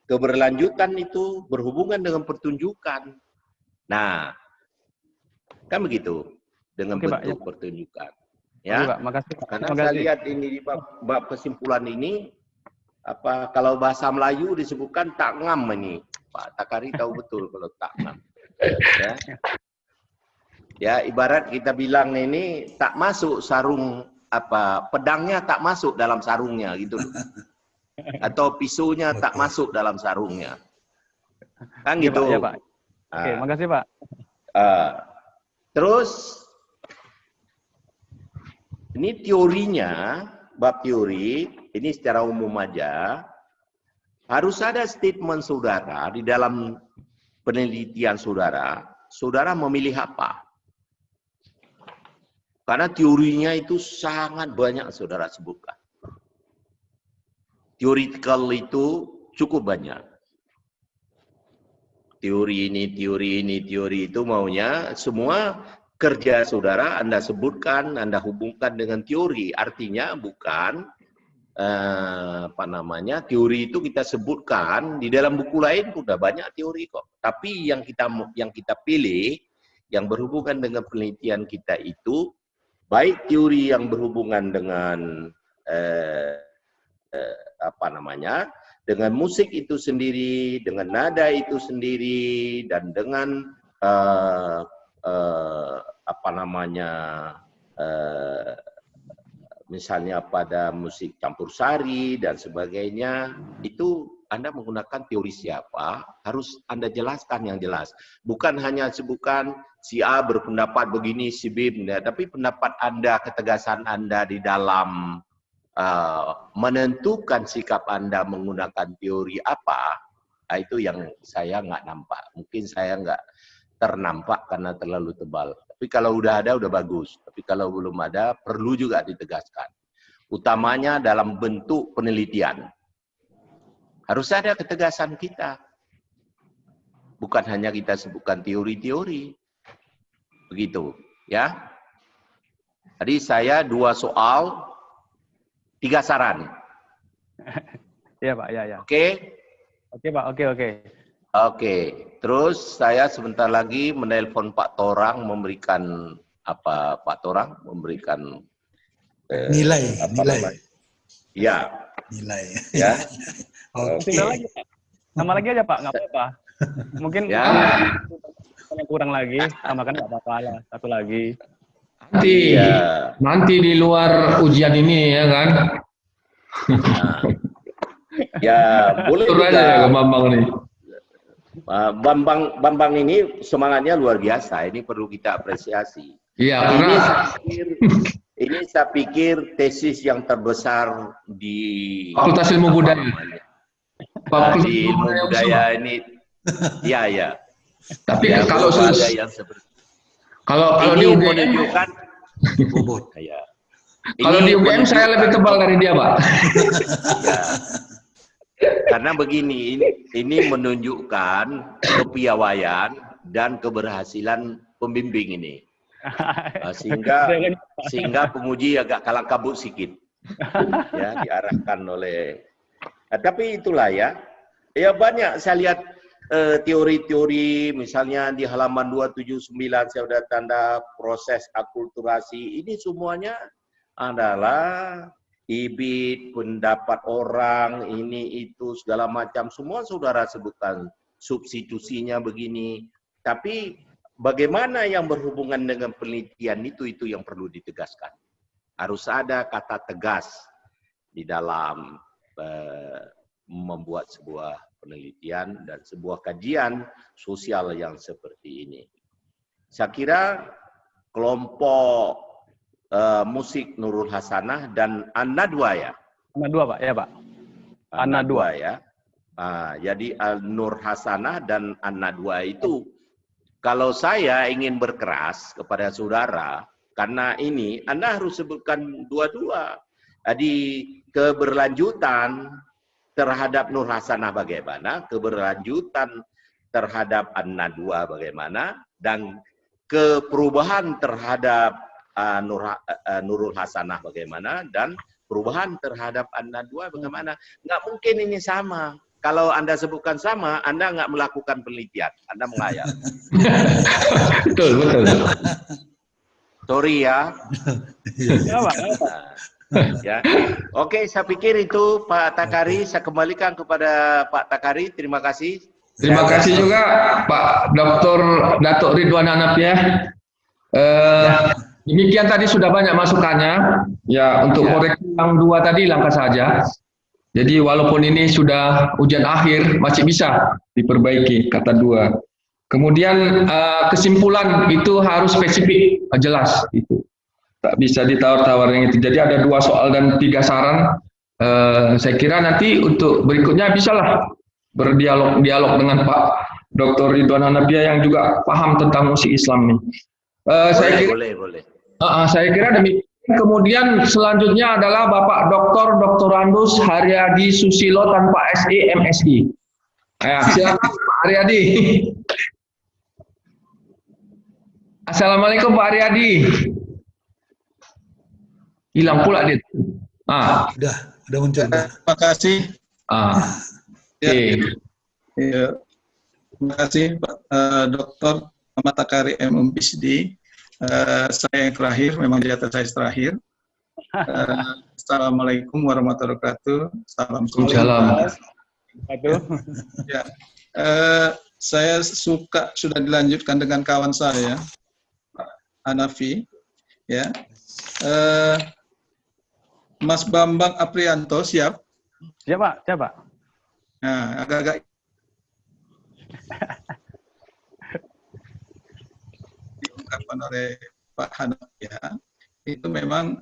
Keberlanjutan itu berhubungan dengan pertunjukan. Nah, kan begitu dengan Oke, Pak, bentuk ya, Pak. pertunjukan. Oke, Ya, Pak. Makasih, Pak. karena Terima saya kasih. lihat ini di bab kesimpulan ini, kalau bahasa Melayu disebutkan tak ngam ini. Pak Takari tahu betul kalau tak ngam. Ya. Ya, ibarat kita bilang ini tak masuk sarung pedangnya tak masuk dalam sarungnya gitu loh. Atau pisaunya tak masuk dalam sarungnya. Kan Iya, gitu. Pak. Ya, Pak. Oke, makasih, Pak. Terus ini teorinya, bab teori, ini secara umum aja, harus ada statement saudara di dalam penelitian saudara memilih apa. Karena teorinya itu sangat banyak saudara sebutkan. Theoretical itu cukup banyak. Teori itu maunya semua kerja saudara Anda sebutkan, Anda hubungkan dengan teori. Artinya bukan teori itu kita sebutkan di dalam buku lain sudah banyak teori kok. Tapi yang kita pilih yang berhubungan dengan penelitian kita itu baik teori yang berhubungan dengan dengan musik itu sendiri, dengan nada itu sendiri, dan dengan misalnya pada musik campur sari dan sebagainya, itu Anda menggunakan teori siapa, harus Anda jelaskan yang jelas. Bukan hanya sebutkan si A berpendapat begini, si B, tapi pendapat Anda, ketegasan Anda di dalam menentukan sikap Anda menggunakan teori apa, itu yang saya nggak nampak. Mungkin saya nggak ternampak karena terlalu tebal. Tapi kalau udah ada, udah bagus. Tapi kalau belum ada, perlu juga ditegaskan. Utamanya dalam bentuk penelitian. Harus ada ketegasan kita. Bukan hanya kita sebutkan teori-teori. Begitu, ya. Tadi saya 2 soal, 3 saran. Iya Pak, ya. Oke? Oke Pak, oke. Oke, terus saya sebentar lagi menelpon Pak Torang memberikan apa? Pak Torang memberikan Nilai. Ya. Nilai. Ya. Oke. Tinggal lagi Pak. Nama lagi aja Pak, nggak apa-apa. Mungkin Ya. yang kurang lagi, tambahkan nggak apa-apa lah. 1 lagi. Nanti di luar ujian ini ya kan. Nah. Ya, boleh Turun aja ya ke juga. Bambang nih. Bambang ini semangatnya luar biasa. Ini perlu kita apresiasi. Iya, Ini karena saya pikir tesis yang terbesar di Fakultas Ilmu Budaya. Fakultas di ilmu budaya ini. Ya. Tapi Ya, kalau ada yang seperti kalau di ini UGM, menunjukkan Bobot. ya. kalau di UGM saya lebih tebal dari dia, Pak. Ya. Karena begini, ini menunjukkan kepiawaian dan keberhasilan pembimbing ini. Sehingga penguji agak kalang kabut sedikit. Ya, diarahkan oleh tapi itulah ya. Ya banyak saya lihat teori-teori, misalnya di halaman 279 saya sudah tanda proses akulturasi. Ini semuanya adalah ibit, pendapat orang, ini itu segala macam, semua saudara sebutkan substitusinya begini. Tapi bagaimana yang berhubungan dengan penelitian itu yang perlu ditegaskan. Harus ada kata tegas di dalam membuat sebuah penelitian dan sebuah kajian sosial yang seperti ini. Saya kira kelompok musik Nurul Hasanah dan An-Nadwa ya. An-Nadwa Pak, ya Pak. An-Nadwa ya. Jadi Nur Hasanah dan An-Nadwa itu kalau saya ingin berkeras kepada saudara, karena ini Anda harus sebutkan dua-dua. Jadi keberlanjutan terhadap Nur Hasanah bagaimana, keberlanjutan terhadap An-Nadwa bagaimana, dan keperubahan terhadap Nurul Hasanah bagaimana, dan perubahan terhadap An-Nadwa bagaimana. Nggak mungkin ini sama. Kalau Anda sebutkan sama, Anda nggak melakukan penelitian. Anda mengayal. Betul. Sorry ya. Ya Pak. Ya. Oke, saya pikir itu Pak Takari. Saya kembalikan kepada Pak Takari. Terima kasih. Terima kasih juga Pak Dr. Datuk Ridwan Hanapia. Demikian tadi sudah banyak masukannya. Ya, untuk koreksi yang 2 tadi langkah saja. Jadi walaupun ini sudah ujian akhir, masih bisa diperbaiki, kata 2. Kemudian kesimpulan itu harus spesifik, jelas. Itu tak bisa ditawar-tawar yang itu. Jadi ada 2 soal dan 3 saran. Saya kira nanti untuk berikutnya bisalah dialog dengan Pak Dr. Ridwan Hanapia yang juga paham tentang musik Islam ini. Boleh. Saya kira demikian. Kemudian selanjutnya adalah Bapak Dr. Andus Haryadi Susilo tanpa SE MSI. Ya, silakan Pak Haryadi. Assalamualaikum Pak Haryadi. Hilang pula dia. Udah mencoba. Terima kasih. Oke. Ya, terima kasih Pak Dr. Muhammad Takari MM PhD. Saya yang terakhir, memang di atas saya terakhir. Assalamualaikum warahmatullahi wabarakatuh. Salam Waalaikumsalam. Ya, saya sudah dilanjutkan dengan kawan saya, Pak Hanafi. Ya, Mas Bambang Aprianto siap? Siapa? Siapa? Nah, agak-agak diungkapkan oleh Pak Hanafi ya. Itu memang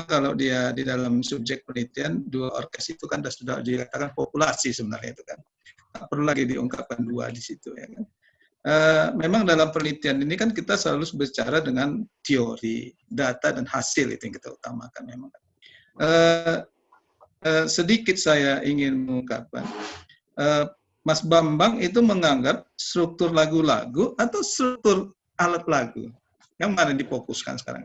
kalau dia di dalam subjek penelitian dua orkes itu kan sudah dikatakan populasi sebenarnya itu kan. Tak perlu lagi diungkapkan dua di situ ya kan. Memang dalam penelitian ini kan kita selalu berbicara dengan teori, data dan hasil itu yang kita utamakan memang. Sedikit saya ingin mengungkapkan, Mas Bambang itu menganggap struktur lagu-lagu atau struktur alat lagu yang mana difokuskan sekarang?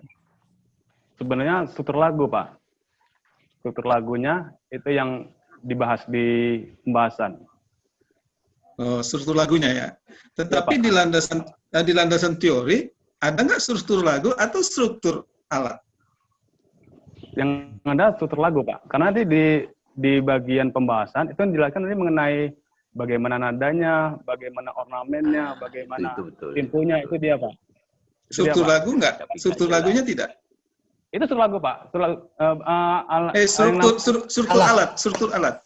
Sebenarnya struktur lagu, Pak. Struktur lagunya itu yang dibahas di pembahasan. Oh, struktur lagunya ya. Tetapi di landasan teori ada nggak struktur lagu atau struktur alat? Yang ada struktur lagu, Pak. Karena nanti di bagian pembahasan itu dijelaskan nanti mengenai bagaimana nadanya, bagaimana ornamennya, bagaimana temponya, itu dia, Pak. Struktur lagu nggak? Struktur lagunya tidak? Itu struktur lagu, Pak. Struktur alat.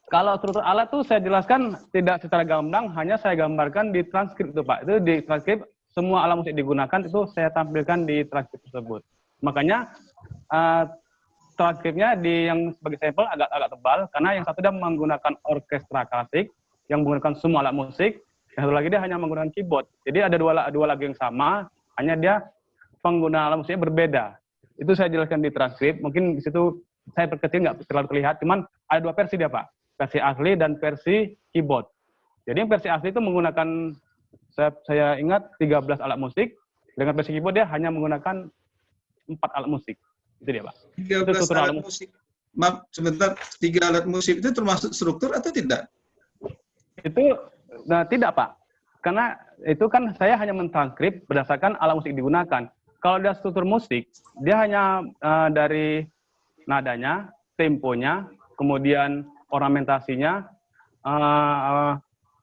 Kalau struktur alat tuh saya jelaskan tidak secara gamblang, hanya saya gambarkan di transkrip itu, Pak. Itu di transkrip semua alat musik digunakan itu saya tampilkan di transkrip tersebut. Makanya transkripnya yang sebagai sampel agak tebal karena yang satu dia menggunakan orkestra klasik yang menggunakan semua alat musik, yang satu lagi dia hanya menggunakan keyboard. Jadi ada dua lagu yang sama, hanya dia pengguna alat musiknya berbeda. Itu saya jelaskan di transkrip. Mungkin di situ saya perkecil nggak terlalu terlihat, cuman ada dua versi dia, Pak. Versi asli dan versi keyboard. Jadi yang versi asli itu menggunakan, saya ingat 13 alat musik, dengan versi keyboard dia hanya menggunakan 4 alat musik. Itu dia, Pak. 13 alat musik. Maaf, sebentar, 3 alat musik itu termasuk struktur atau tidak? Itu tidak, Pak. Karena itu kan saya hanya mentranskrip berdasarkan alat musik digunakan. Kalau dia struktur musik, dia hanya dari nadanya, temponya, kemudian ornamentasinya,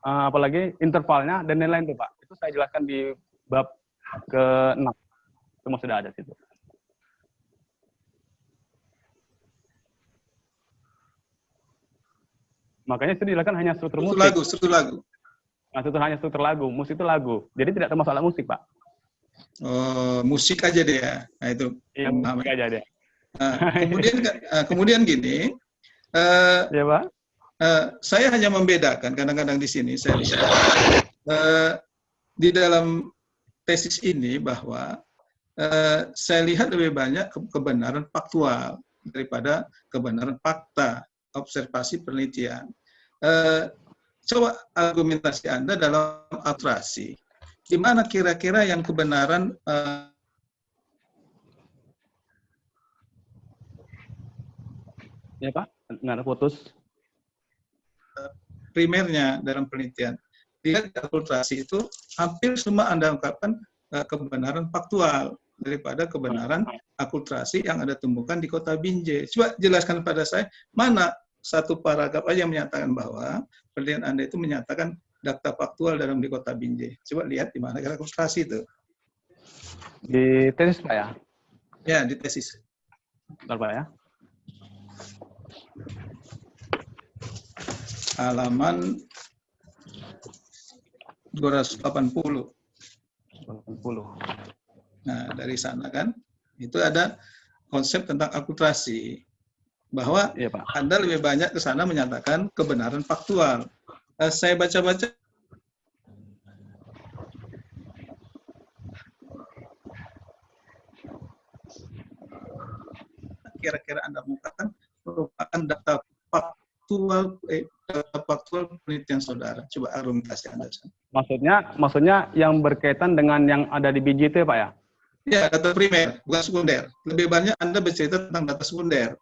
apalagi intervalnya, dan lain-lain itu, Pak. Itu saya jelaskan di bab ke-6. Semua sudah ada di situ. Makanya itu dijelaskan hanya struktur musik. Struktur lagu. Nah, itu hanya struktur lagu. Musik itu lagu. Jadi tidak termasuk alat musik, Pak. Oh, musik aja deh ya. Nah, itu. Iya, musik aja deh. Nah, kemudian gini, ya, Pak. Saya hanya membedakan kadang-kadang di sini saya lihat di dalam tesis ini bahwa saya lihat lebih banyak kebenaran faktual daripada kebenaran fakta observasi penelitian. Coba argumentasi Anda dalam atrasi. Di mana kira-kira yang kebenaran ya, Pak? Nggak ada putus. Primernya dalam penelitian. Lihat akulturasi itu hampir semua Anda ungkapkan kebenaran faktual daripada kebenaran akulturasi yang ada tumbukan di kota Binjai. Coba jelaskan pada saya, mana satu paragraf aja yang menyatakan bahwa penelitian Anda itu menyatakan data faktual dalam di kota Binjai. Coba lihat di mana akulturasi itu. Di tesis, Pak ya? Ya, di tesis. Bentar, Pak ya. Halaman 280. Nah, dari sana kan, itu ada konsep tentang akulturasi. Bahwa iya, Pak. Anda lebih banyak ke sana menyatakan kebenaran faktual. Saya baca-baca kira-kira Anda mengatakan merupakan data faktual penelitian saudara. Coba argumentasi Anda. Maksudnya yang berkaitan dengan yang ada di biji itu ya, Pak ya? Ya, data primer, bukan sekunder. Lebih banyak Anda bercerita tentang data sekunder.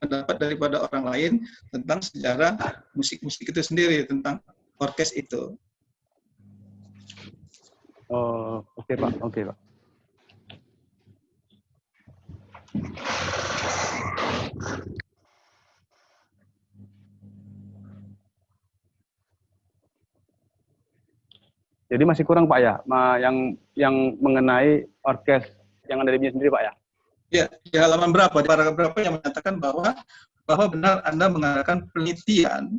pendapat daripada orang lain tentang sejarah musik-musik itu sendiri, tentang orkes itu. Oh, oke Pak, oke Pak. Jadi masih kurang Pak ya, yang mengenai orkes yang ada di BINJE sendiri Pak ya? Ya, di halaman berapa? Di paragraf berapa yang menyatakan bahwa benar Anda mengadakan penelitian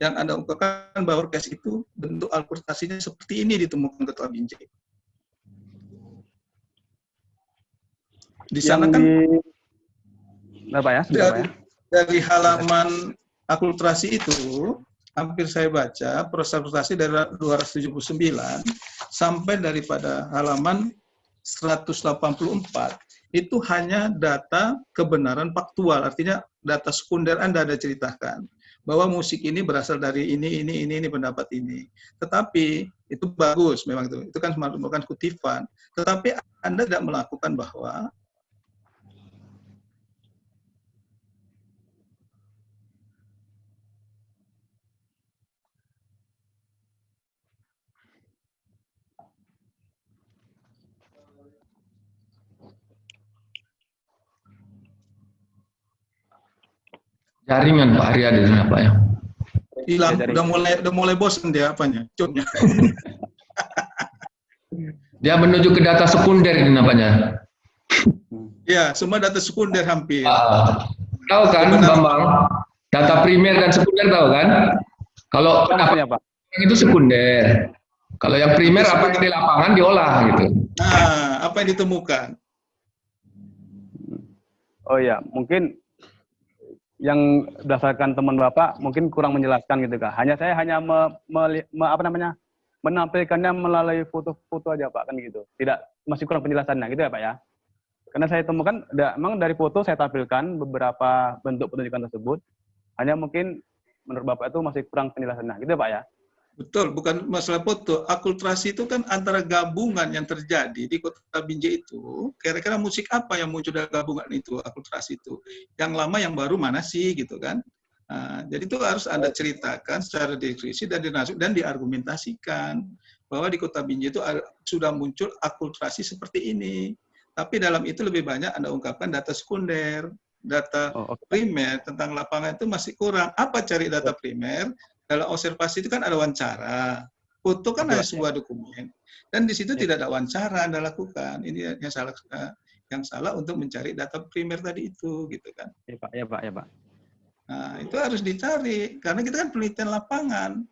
yang Anda ungkapkan bahwa orkes itu bentuk akulturasinya seperti ini ditemukan Ketua BINJE. Di sana kan Berapa ya? Berapa ya? dari halaman akulturasi itu hampir saya baca proses akulturasi dari 279 sampai daripada halaman 184 itu hanya data kebenaran faktual, artinya data sekunder Anda ada ceritakan bahwa musik ini berasal dari ini pendapat ini. Tetapi itu bagus memang itu kan merupakan kutipan. Tetapi Anda tidak melakukan bahwa Jaringan Pak Haryadi apa ya? hilang, udah mulai bosan dia apanya, cutnya. Dia menuju ke data sekunder ini namanya. Ya, semua data sekunder hampir. Tahu kan Bambang? Data primer dan sekunder tahu kan? Kalau Apa Pak? yang itu sekunder. Kalau yang primer apa yang di lapangan diolah gitu. Nah, apa yang ditemukan? Oh ya, mungkin yang berdasarkan teman Bapak mungkin kurang menjelaskan gitu Kak. Saya hanya menampilkannya melalui foto-foto aja Pak, kan gitu. Tidak, masih kurang penjelasannya gitu ya Pak ya. Karena saya temukan memang dari foto saya tampilkan beberapa bentuk penunjukan tersebut. Hanya mungkin menurut Bapak itu masih kurang penjelasannya gitu ya Pak ya. Betul, bukan masalah foto. Akulturasi itu kan antara gabungan yang terjadi di Kota BINJE itu. Kira-kira musik apa yang muncul dari gabungan itu, akulturasi itu? Yang lama, yang baru mana sih, gitu kan? Nah, jadi itu harus Anda ceritakan secara deskripsi dan diargumentasikan bahwa di Kota BINJE itu sudah muncul akulturasi seperti ini. Tapi dalam itu lebih banyak Anda ungkapkan data sekunder, data primer tentang lapangan itu masih kurang. Apa cari data primer? Dalam observasi itu kan ada wawancara, foto kan hanya sebuah dokumen, dan di situ tidak ada wawancara Anda lakukan. Ini yang salah untuk mencari data primer tadi itu, gitu kan? Ya Pak. Nah, itu harus dicari karena kita kan penelitian lapangan.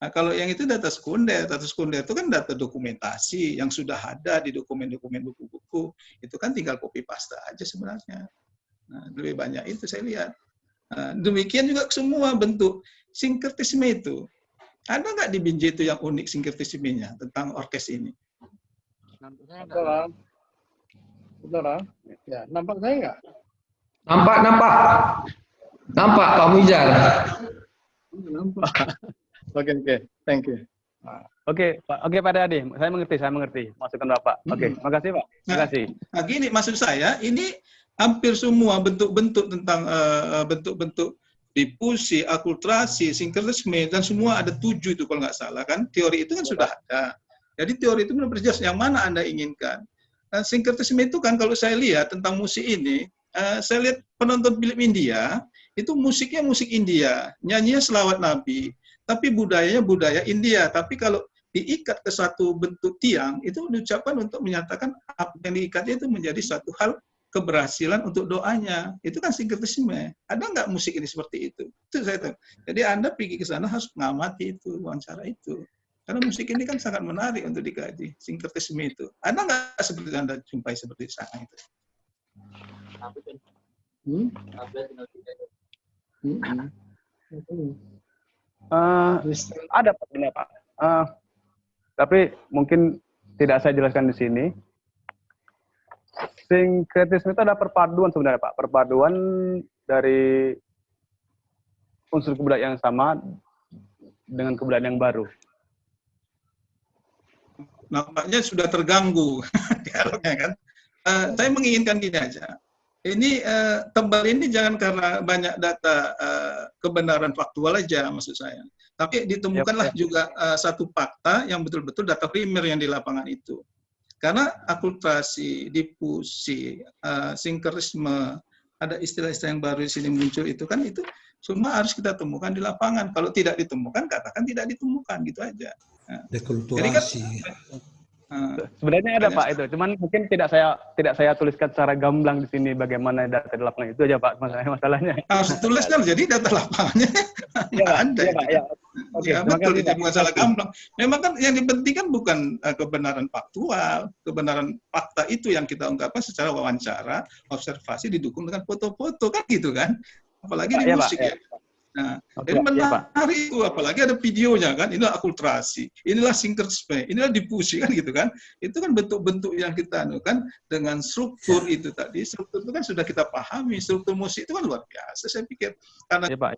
Nah, kalau yang itu data sekunder itu kan data dokumentasi yang sudah ada di dokumen-dokumen buku-buku, itu kan tinggal copy paste aja sebenarnya. Nah, lebih banyak itu saya lihat. Nah, demikian juga semua bentuk sinkretisme itu. Ada nggak di BINJE itu yang unik sinkretismenya tentang orkes ini? Saudara, ya, nampak saya nggak? Nampak Pak Mujal. Nampak. Oke, thank you. Oke Pak Haryadi, saya mengerti masukan Bapak. Oke, makasih Pak. Makasih. Nah, gini maksud saya, ini hampir semua bentuk-bentuk tentang bentuk-bentuk difusi, akulturasi, sinkretisme, dan semua ada 7 itu kalau nggak salah kan. Teori itu kan sudah ada. Jadi teori itu benar-benar jelas yang mana Anda inginkan. Nah, sinkretisme itu kan kalau saya lihat tentang musik ini, saya lihat penonton film India, itu musiknya musik India, nyanyinya selawat Nabi, tapi budayanya budaya India. Tapi kalau diikat ke suatu bentuk tiang, itu diucapkan untuk menyatakan apa yang diikatnya itu menjadi suatu hal keberhasilan untuk doanya. Itu kan sinkretisme. Ada nggak musik ini seperti itu? Itu saya tahu. Jadi Anda pergi ke sana harus mengamati itu, wawancara itu. Karena musik ini kan sangat menarik untuk dikaji, sinkretisme itu. Ada nggak seperti Anda jumpai seperti sana itu? Ada Pak, benar Pak. Tapi mungkin tidak saya jelaskan di sini. Sinkretisme itu adalah perpaduan sebenarnya Pak, perpaduan dari unsur kebudayaan yang sama dengan kebudayaan yang baru. Nampaknya sudah terganggu dialognya kan. Saya menginginkan gini aja. ini tebal ini jangan karena banyak data kebenaran faktual aja maksud saya. Tapi ditemukanlah juga satu fakta yang betul-betul data primer yang di lapangan itu. Karena akulturasi, difusi, sinkretisme, ada istilah-istilah yang baru di sini muncul itu kan itu semua harus kita temukan di lapangan. Kalau tidak ditemukan, katakan tidak ditemukan gitu aja. Dekulturasi. Sebenarnya ada Pak itu, cuman mungkin tidak saya tuliskan secara gamblang di sini bagaimana data di lapangan itu aja Pak masalahnya. Harus tuliskan jadi data lapangannya ada. Ya, Pak, ya. Oke, Ya, betul, itu bukan salah gamblang. Memang kan yang dipentingkan bukan kebenaran faktual, kebenaran fakta itu yang kita ungkapkan secara wawancara, observasi didukung dengan foto-foto kan gitu kan. Apalagi di musik ya. Nah, jadi menarik itu, apalagi ada videonya kan, inilah akulturasi, inilah sinkretisme, inilah difusi kan gitu kan. Itu kan bentuk-bentuk yang kita anukan dengan struktur itu tadi. Struktur itu kan sudah kita pahami, struktur musik itu kan luar biasa saya pikir. Karena ya, Pak.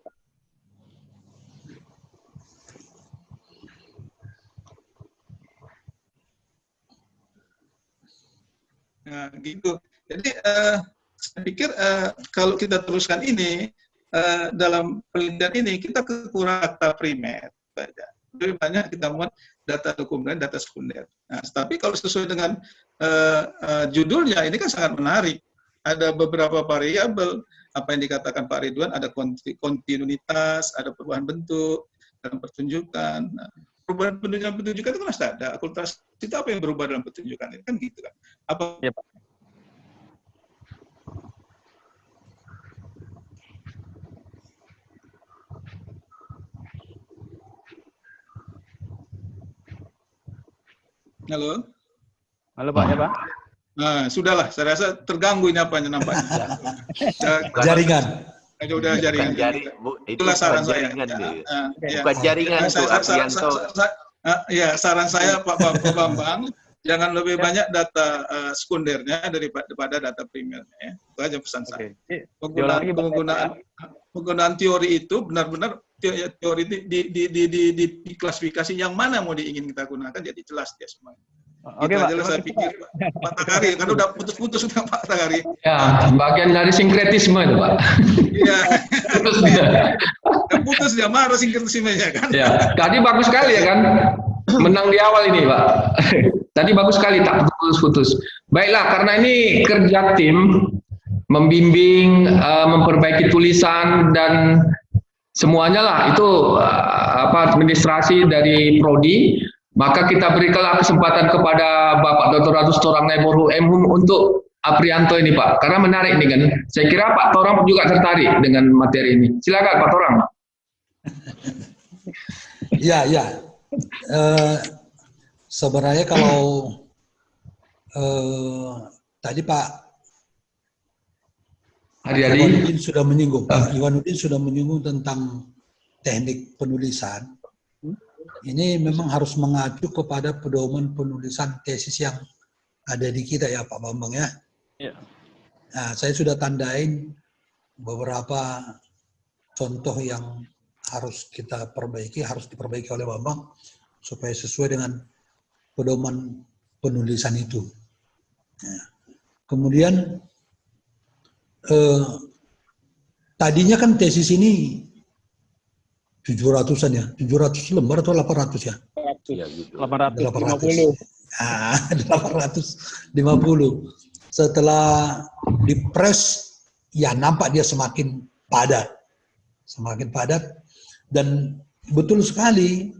Nah, gitu. Jadi saya pikir kalau kita teruskan ini, dalam penelitian ini kita kekurangan data primer, lebih banyak kita buat data dokumen, data sekunder. Nah, tapi kalau sesuai dengan judulnya ini kan sangat menarik. Ada beberapa variabel, apa yang dikatakan Pak Ridwan, ada kontinuitas, ada perubahan bentuk dalam pertunjukan. Nah, perubahan pertunjukan itu kan pasti ada. Akulturasi itu apa yang berubah dalam pertunjukan ini kan gitu kan? Apa? Ya, Pak. Halo? Halo Pak, ya Pak? Nah, sudahlah, saya rasa terganggu ini apanya nampaknya. Jaringan. Udah jaringan. Itulah saran saya. Bukan jaringan itu, Ardianto. Ya, saran saya Pak Bambang, jangan lebih banyak data sekundernya daripada data primernya. Ya. Itu aja pesan saya. Penggunaan teori itu benar-benar teori diklasifikasi yang mana mau diingin kita gunakan, jadi jelas dia semua. Oke, Pak. Saya pikir Pak Takari, kan udah putus-putus sudah Pak Takari. Ya, bagian dari sinkretisme itu Pak. Iya. Putus dia. Putus dia marah sinkretismenya kan. Ya, tadi bagus sekali ya kan. Menang di awal ini Pak. Tadi bagus sekali, tak putus-putus. Baiklah, karena ini kerja tim, membimbing, memperbaiki tulisan dan semuanya lah itu administrasi dari Prodi, maka kita berikanlah kesempatan kepada Bapak Dr. Ratus Torang Naiborhu MHUM untuk Aprianto ini Pak, karena menarik nih kan. Saya kira Pak Torang juga tertarik dengan materi ini. Silakan Pak Torang. Ya. Sebenarnya kalau tadi Pak Iwanuddin sudah menyinggung, Pak Iwanuddin sudah menyinggung tentang teknik penulisan. Ini memang harus mengacu kepada pedoman penulisan tesis yang ada di kita ya Pak Bambang ya. Ya. Nah, saya sudah tandain beberapa contoh yang harus kita perbaiki, harus diperbaiki oleh Bambang supaya sesuai dengan pedoman penulisan itu. Nah, kemudian tadinya kan tesis ini 700-an ya, 700 lembar atau 800 ya? 850. Nah, 850. Setelah dipres, ya nampak dia semakin padat. Semakin padat. Dan betul sekali,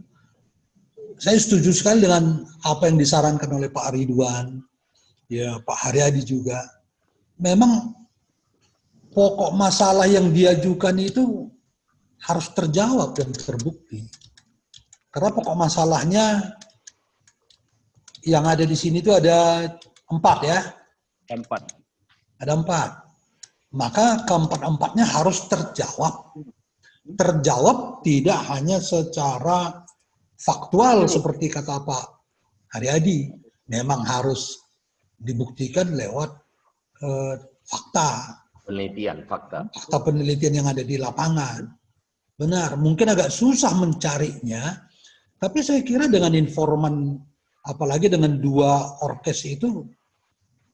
saya setuju sekali dengan apa yang disarankan oleh Pak Ridwan, ya Pak Haryadi juga. Memang pokok masalah yang diajukan itu harus terjawab dan terbukti. Karena pokok masalahnya yang ada di sini itu ada 4 ya. 4. Ada 4. Maka keempat-empatnya harus terjawab. Terjawab tidak hanya secara faktual seperti kata Pak Haryadi. Memang harus dibuktikan lewat fakta. Penelitian, fakta. Fakta penelitian yang ada di lapangan. Benar, mungkin agak susah mencarinya, tapi saya kira dengan informan, apalagi dengan 2 orkes itu,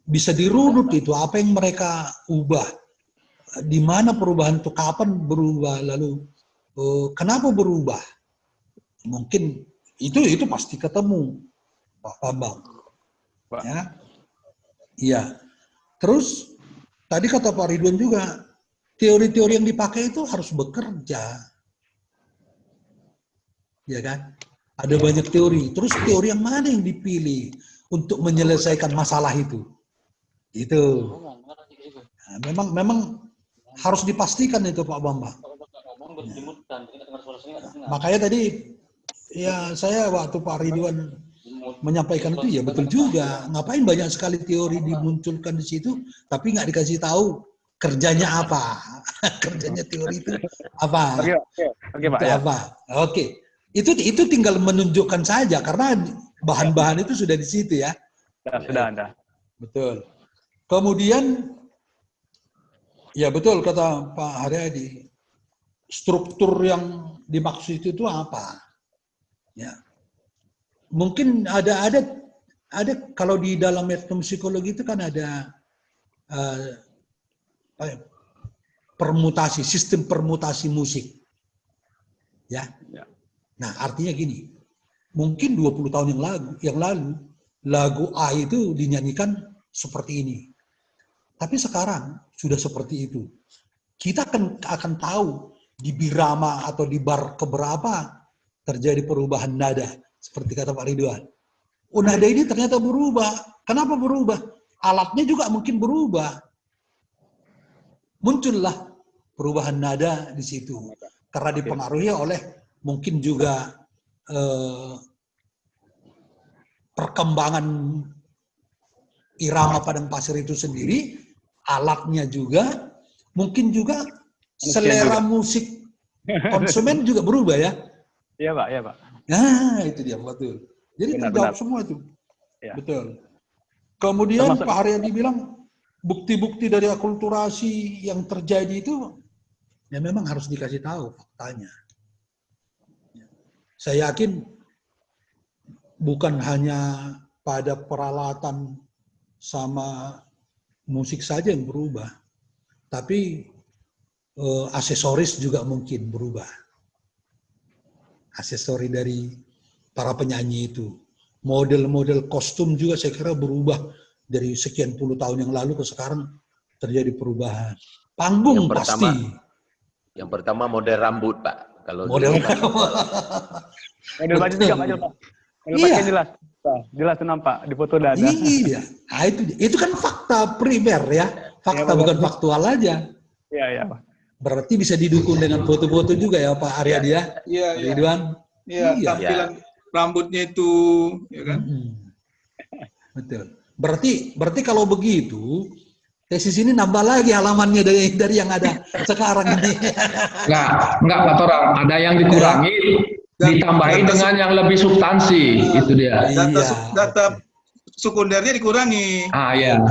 bisa dirunut itu apa yang mereka ubah, di mana perubahan itu, kapan berubah, lalu kenapa berubah. Mungkin itu pasti ketemu Pak Bambang. Pak. Ya. Iya. Terus tadi kata Pak Ridwan juga, teori-teori yang dipakai itu harus bekerja. Ya kan? Ada banyak teori. Terus teori yang mana yang dipilih untuk menyelesaikan masalah itu? Itu. Nah, memang harus dipastikan itu Pak Bambang. Makanya tadi ya saya waktu Pak Ridwan menyampaikan itu ya betul juga. Ngapain banyak sekali teori dimunculkan di situ, tapi nggak dikasih tahu kerjanya apa. Kerjanya teori itu apa? Oke, Pak. Ya. Apa? Oke. Itu tinggal menunjukkan saja karena bahan-bahan itu sudah di situ ya. Sudah ada. Betul. Kemudian ya betul kata Pak Haryadi. Struktur yang dimaksud itu apa? Ya. Mungkin ada kalau di dalam etnomuksikologi itu kan ada permutasi, sistem permutasi musik. Ya. Nah, artinya gini. Mungkin 20 tahun yang lalu lagu A itu dinyanyikan seperti ini. Tapi sekarang sudah seperti itu. Kita akan tahu di birama atau di bar keberapa terjadi perubahan nada. Seperti kata Pak Ridwan. Oh, nada ini ternyata berubah. Kenapa berubah? Alatnya juga mungkin berubah. Muncullah perubahan nada di situ. Karena dipengaruhi oleh mungkin juga perkembangan irama padang pasir itu sendiri, alatnya juga, mungkin juga selera musik konsumen juga berubah ya. Iya Pak, iya Pak. Nah itu dia, betul. Jadi terjawab semua itu. Ya. Betul. Kemudian Pak Haryadi bilang, bukti-bukti dari akulturasi yang terjadi itu, ya memang harus dikasih tahu faktanya. Saya yakin bukan hanya pada peralatan sama musik saja yang berubah, tapi aksesoris juga mungkin berubah. Aksesori dari para penyanyi itu. Model-model kostum juga saya kira berubah dari sekian puluh tahun yang lalu ke sekarang terjadi perubahan. Panggung yang pertama, pasti. Yang pertama model rambut, Pak. Kalau model baju juga Pak. Iya. Jelas nampak di foto dada. Iya. Nah, itu kan fakta primer ya. Fakta ya, bukan faktual aja. Iya, iya, Pak. Berarti bisa didukung dengan foto-foto juga ya Pak Haryadi ya? Iya, iya. Ridwan? Iya, tampilan rambutnya itu, ya kan? Betul. Berarti kalau begitu, tesis ini nambah lagi halamannya dari yang ada sekarang ini. Enggak Pak Torang. Ada yang dikurangi, ditambahi dengan yang lebih substansi, itu dia. Data sekundernya dikurangi. Ah ya.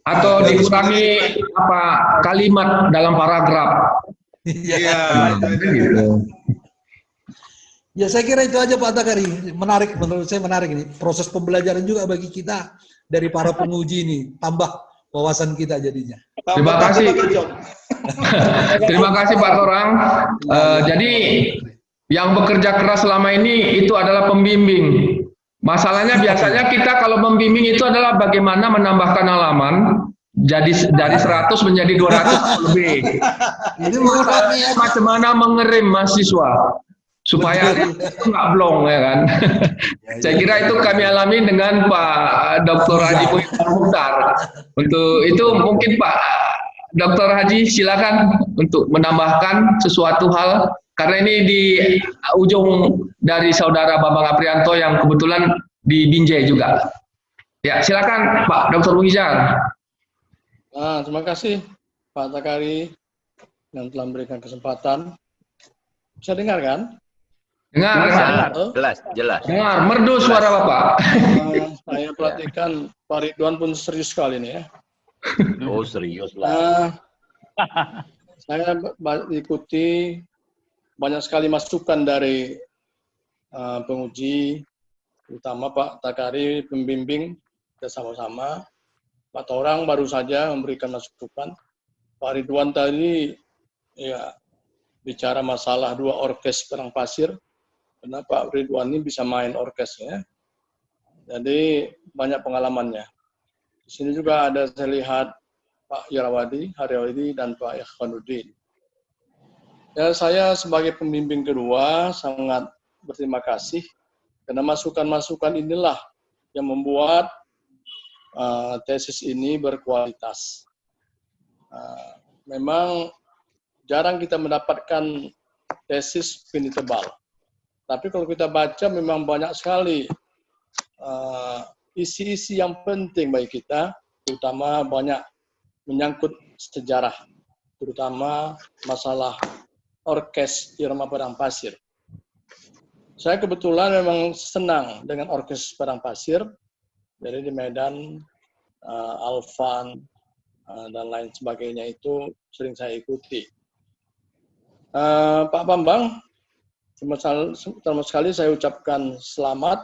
Atau dikurangi apa kalimat dalam paragraf. Iya. Gitu. Ya saya kira itu aja Pak Takari. Menarik, menurut saya menarik ini. Proses pembelajaran juga bagi kita dari para penguji ini. Tambah wawasan kita jadinya. Terima kasih. Terima kasih Pak Torang. Jadi yang bekerja keras selama ini itu adalah pembimbing. Masalahnya biasanya kita kalau membimbing itu adalah bagaimana menambahkan halaman jadi dari 100 menjadi 200 lebih. Ini macam mana mengerem mahasiswa supaya nggak blong ya kan. Saya kira itu kami alami dengan Pak Dr. Haji Mukhtar. Untuk itu mungkin Pak Dr. Haji silakan untuk menambahkan sesuatu hal. Karena ini di ujung dari saudara Bambang Aprianto yang kebetulan di Binjai juga. Ya, silakan Pak Dr. Muhizar. Nah, terima kasih Pak Takari yang telah memberikan kesempatan. Bisa dengar kan? Dengar. Jelas. Dengar, merdu suara Bapak. Saya perhatikan Pak Ridwan pun serius sekali nih ya. Oh, serius lah. Saya ikuti banyak sekali masukan dari penguji, terutama Pak Takari, pembimbing, kita sama-sama. Pak Torang baru saja memberikan masukan. Pak Ridwan tadi ya bicara masalah 2 orkes Padang Pasir. Karena Pak Ridwan ini bisa main orkesnya. Jadi banyak pengalamannya. Di sini juga ada saya lihat Pak Haryawadi dan Pak Ikhwanuddin. Ya, saya sebagai pembimbing kedua sangat berterima kasih karena masukan-masukan inilah yang membuat tesis ini berkualitas. Memang jarang kita mendapatkan tesis ini tebal. Tapi kalau kita baca memang banyak sekali isi-isi yang penting bagi kita, terutama banyak menyangkut sejarah, terutama masalah orkes Irama Padang Pasir. Saya kebetulan memang senang dengan orkes Padang Pasir, jadi di Medan, Alvan, dan lain sebagainya itu sering saya ikuti. Pak Bambang, pertama sekali saya ucapkan selamat,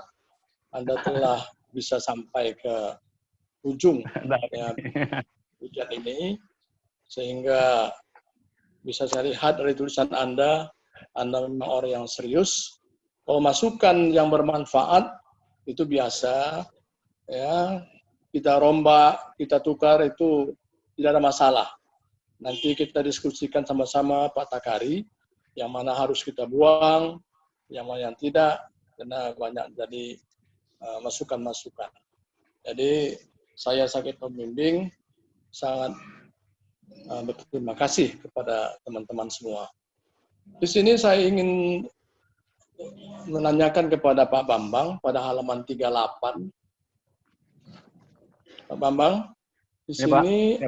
Anda telah bisa sampai ke ujung ujian ini, sehingga bisa saya lihat dari tulisan Anda memang orang yang serius. Kalau masukan yang bermanfaat itu biasa, ya kita rombak, kita tukar itu tidak ada masalah. Nanti kita diskusikan sama-sama Pak Takari, yang mana harus kita buang, yang mana yang tidak, karena banyak jadi masukan-masukan. Jadi saya sebagai pembimbing sangat berterima kasih kepada teman-teman semua. Di sini saya ingin menanyakan kepada Pak Bambang pada halaman 38. Pak Bambang, di sini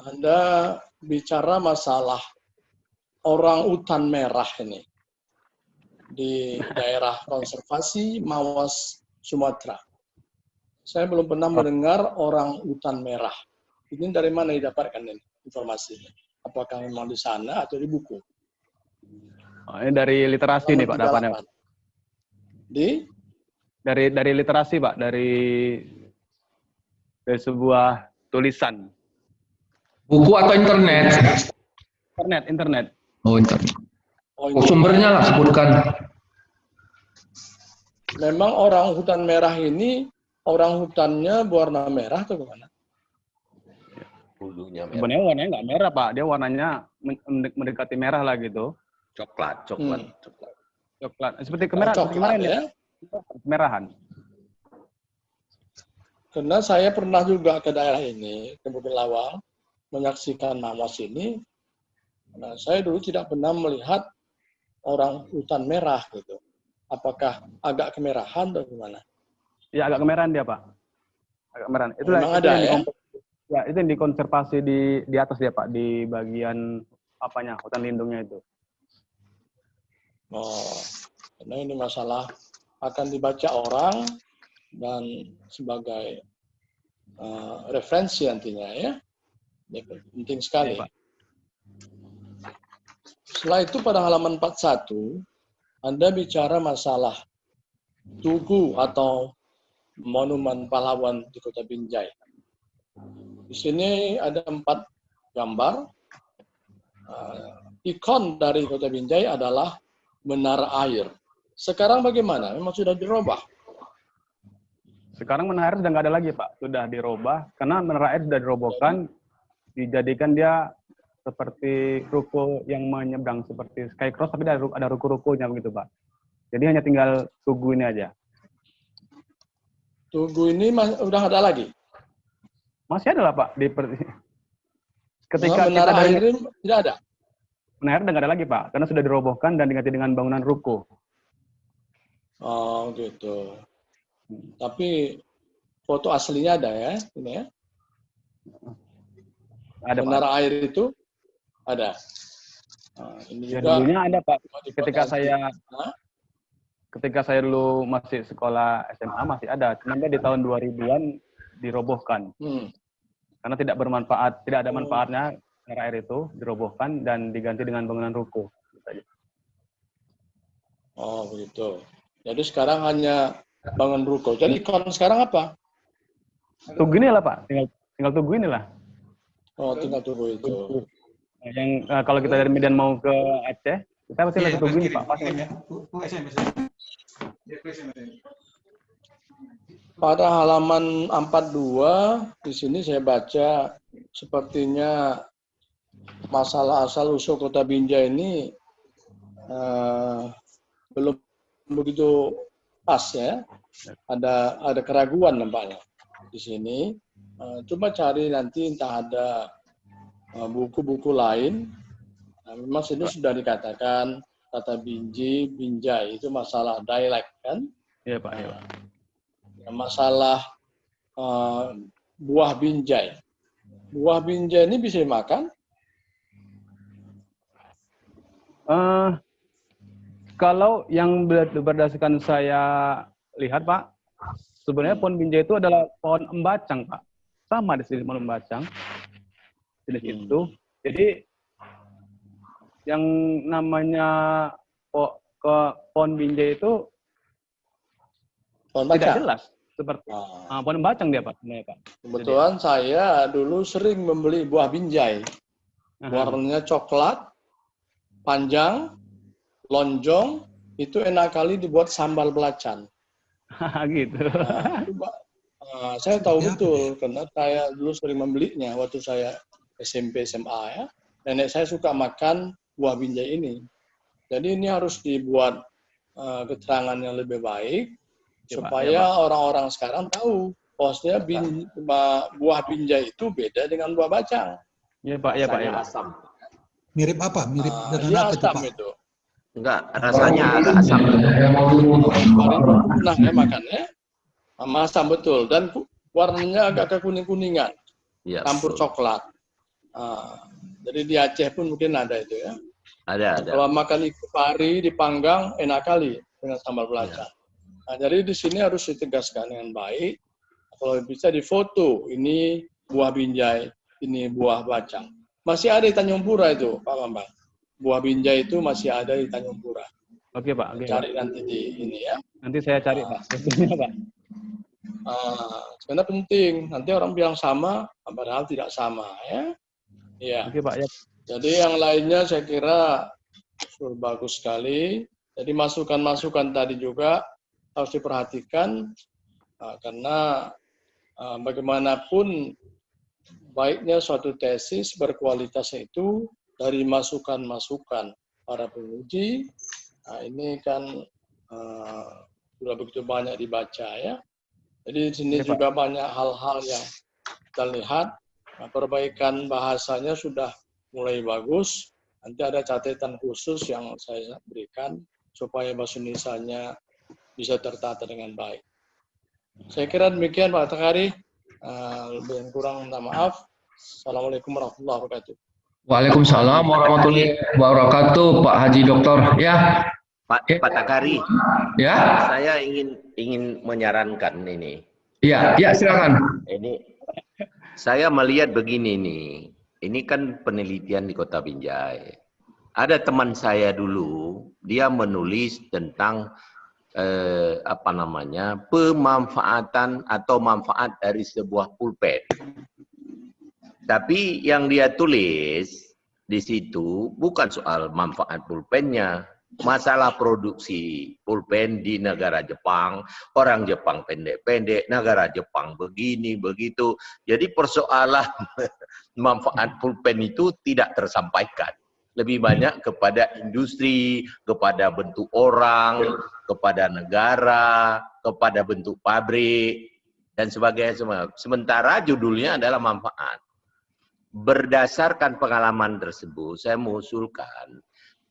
Anda bicara masalah orang utan merah ini di daerah konservasi Mawas, Sumatera. Saya belum pernah mendengar orang utan merah. Ini dari mana didapatkan ini informasinya? Apakah memang di sana atau di buku? Oh, ini dari literasi nih Pak dapatnya. Dari literasi Pak, dari sebuah tulisan. Buku atau internet? Internet. Oh, internet. Oh, sumbernya lah sebutkan. Memang orang hutan merah ini, orang hutannya berwarna merah atau gimana? Bulunya merah. Sebenarnya warnanya nggak merah Pak, dia warnanya mendekati merah lah gitu. Coklat. Seperti kemerahan, Coklat, ya? Kemerahan. Karena saya pernah juga ke daerah ini, ke Bukit Lawang, menyaksikan Mawas ini. Nah, saya dulu tidak pernah melihat orang hutan merah gitu. Apakah agak kemerahan atau gimana? Ya agak kemerahan dia Pak. Agak kemerahan. Itulah memang ada ya? Ya, itu yang dikonservasi di atas dia Pak, di bagian apanya, hutan lindungnya itu. Oh, karena ini masalah akan dibaca orang dan sebagai referensi nantinya ya. Ini penting sekali. Ya, Pak. Setelah itu pada halaman 41, Anda bicara masalah tugu atau monumen pahlawan di Kota Binjai. Di sini ada 4 gambar. Ikon dari Kota Binjai adalah menara air. Sekarang bagaimana? Memang sudah dirubah? Sekarang menara air sudah nggak ada lagi Pak, sudah dirubah karena menara air sudah dirobohkan, dijadikan dia seperti ruko yang menyeberang seperti Skycross, tapi ada ruko-rukonya begitu Pak. Jadi hanya tinggal tugu ini aja. Tugu ini udah ada lagi? Masih ada lah Pak. Ketika menara kita air ini tidak ada? Menara air udah nggak ada lagi Pak, karena sudah dirobohkan dan diganti dengan bangunan ruko. Oh gitu. Tapi foto aslinya ada ya, ini ya? Ada menara Pak. air itu ada. Nah, ini Ya, juga dulunya ada Pak. Hah? Ketika saya dulu masih sekolah SMA masih ada, cuma di tahun 2000-an dirobohkan. Karena tidak bermanfaat, tidak ada manfaatnya menara air itu dirobohkan dan diganti dengan bangunan ruko. Oh begitu. Jadi sekarang hanya bangun ruko. Jadi ikon sekarang apa? Tugu ini lah Pak. tinggal tunggu inilah. Oh, tinggal tunggu itu. Yang kalau kita dari Medan mau ke Aceh, kita pasti lagi tunggu ini Pak. Pada halaman 42 di sini saya baca sepertinya masalah asal usul Kota Binjai ini belum begitu pas ya. Ada keraguan nampaknya di sini. Coba cari nanti entah ada buku-buku lain. Memang sini sudah dikatakan kata Binjai itu masalah dialek kan? Iya Pak. Iya. Masalah buah binjai. Buah binjai ini bisa dimakan? Kalau yang berdasarkan saya lihat Pak, sebenarnya pohon binjai itu adalah pohon embacang Pak. Sama di sini pohon embacang. Jenis itu. Jadi yang namanya pohon binjai itu Pohon tidak bacang? jelas. Seperti pohon embacang dia Pak. Kebetulan saya dulu sering membeli buah binjai. Warnanya coklat, panjang, lonjong, itu enak kali dibuat sambal belacan. Gitu. Saya tahu betul, karena saya dulu sering membelinya waktu saya SMP, SMA ya. Nenek saya suka makan buah binjai ini. Jadi ini harus dibuat keterangan yang lebih baik, supaya orang-orang sekarang tahu bahwasanya buah binjai itu beda dengan buah bacang. Iya Pak, ya Pak. Ya. Asam. Mirip apa? Mirip dengan Iya, apa itu, asam Pak? itu. Enggak, rasanya agak asam. Nah, ya makannya asam betul dan warnanya agak kekuning-kuningan, campur coklat. Jadi di Aceh pun mungkin ada itu ya. Ada. Kalau makan ikan pari dipanggang enak kali dengan sambal belacan. Nah, jadi di sini harus ditegaskan dengan baik. Kalau bisa difoto, ini buah binjai, ini buah bacang. Masih ada di Tanjung Pura itu, Pak Bambang. Buah binjai itu masih ada di Tanjung Pura. Oke Pak. Oke, cari nanti di ini ya. Nanti saya cari Pak. Pak. Sebenarnya penting. Nanti orang bilang sama, padahal tidak sama ya. Iya. Oke Pak. Ya. Jadi yang lainnya saya kira sudah bagus sekali. Jadi masukan-masukan tadi juga harus diperhatikan karena bagaimanapun baiknya suatu tesis berkualitas itu dari masukan-masukan para penguji. Nah, ini kan sudah begitu banyak dibaca ya. Jadi di sini juga banyak hal-hal yang kita lihat. Perbaikan bahasanya sudah mulai bagus. Nanti ada catatan khusus yang saya berikan supaya bahasa Indonesianya bisa tertata dengan baik. Saya kira demikian Pak Takari. Lebih kurang minta maaf. Assalamualaikum warahmatullahi wabarakatuh. Waalaikumsalam warahmatullahi wabarakatuh, Pak Haji Doktor. Ya, Pak Takari. Ya. Saya ingin menyarankan ini. Ya, silakan. Ini saya melihat begini nih. Ini kan penelitian di Kota Binjai. Ada teman saya dulu, dia menulis tentang pemanfaatan atau manfaat dari sebuah pulpen. Tapi yang dia tulis di situ bukan soal manfaat pulpennya, masalah produksi pulpen di negara Jepang, orang Jepang pendek-pendek, negara Jepang begini begitu. Jadi persoalan manfaat pulpen itu tidak tersampaikan. Lebih banyak kepada industri, kepada bentuk orang, kepada negara, kepada bentuk pabrik, dan sebagainya. Sementara judulnya adalah manfaat. Berdasarkan pengalaman tersebut, saya mengusulkan,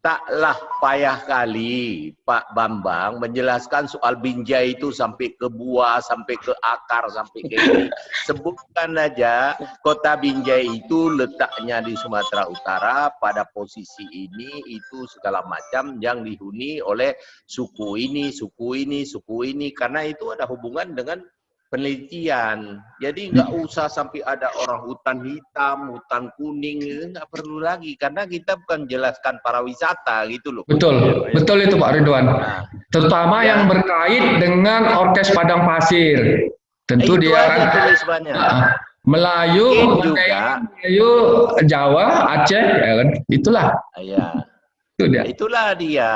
taklah payah kali Pak Bambang menjelaskan soal binjai itu sampai ke buah, sampai ke akar, sampai ke ini. Sebutkan aja Kota Binjai itu letaknya di Sumatera Utara pada posisi ini, itu segala macam yang dihuni oleh suku ini, suku ini, suku ini. Karena itu ada hubungan dengan penelitian. Jadi nggak usah sampai ada orang hutan hitam, hutan kuning, nggak perlu lagi. Karena kita bukan jelaskan para wisata gitu loh. Betul itu Pak Ridwan. Terutama yang berkait dengan Orkes Padang Pasir. Tentu dia kan Melayu, Mungkin juga. Melayu, Jawa, Aceh, ya kan? Itulah. Ya. Itu dia. Itulah dia.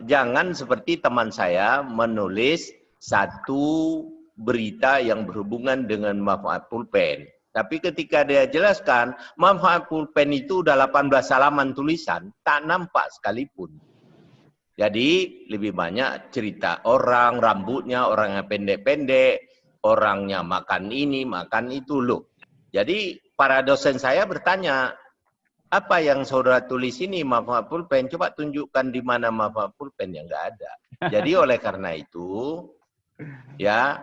Jangan seperti teman saya menulis satu berita yang berhubungan dengan manfaat pulpen. Tapi ketika dia jelaskan, manfaat pulpen itu udah 18 halaman tulisan, tak nampak sekalipun. Jadi lebih banyak cerita orang, rambutnya, orang yang pendek-pendek, orangnya makan ini, makan itu loh. Jadi para dosen saya bertanya, apa yang saudara tulis ini manfaat pulpen? Coba tunjukkan di mana manfaat pulpen yang nggak ada. Jadi oleh karena itu, ya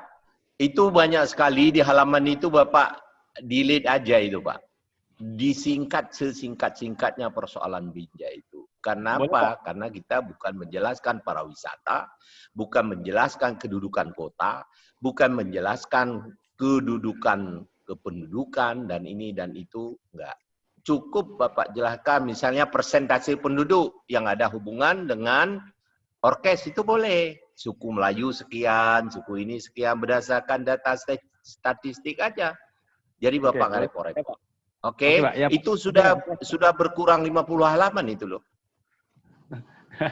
itu banyak sekali di halaman itu Bapak delete aja itu Pak. Disingkat sesingkat-singkatnya persoalan binjai itu. Karena apa? Karena kita bukan menjelaskan para wisata, bukan menjelaskan kedudukan kota, bukan menjelaskan kedudukan kependudukan dan ini dan itu, enggak. Cukup Bapak jelaskan misalnya persentase penduduk yang ada hubungan dengan orkes itu boleh. Suku Melayu sekian, suku ini sekian berdasarkan data statistik aja. Jadi Bapak nggak repot-repot. Oke, itu sudah berkurang 50 halaman itu loh.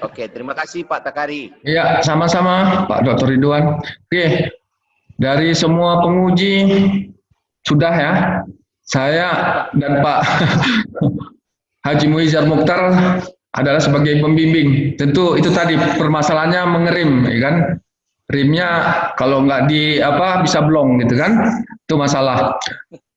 Oke, terima kasih Pak Takari. Iya, sama-sama Pak Dr. Ridwan. Oke, dari semua penguji sudah ya. Saya dan Pak Haji Muizzar Mokhtar adalah sebagai pembimbing. Tentu itu tadi permasalahannya mengerim, ya kan? Rimnya kalau nggak bisa blong gitu kan? Itu masalah.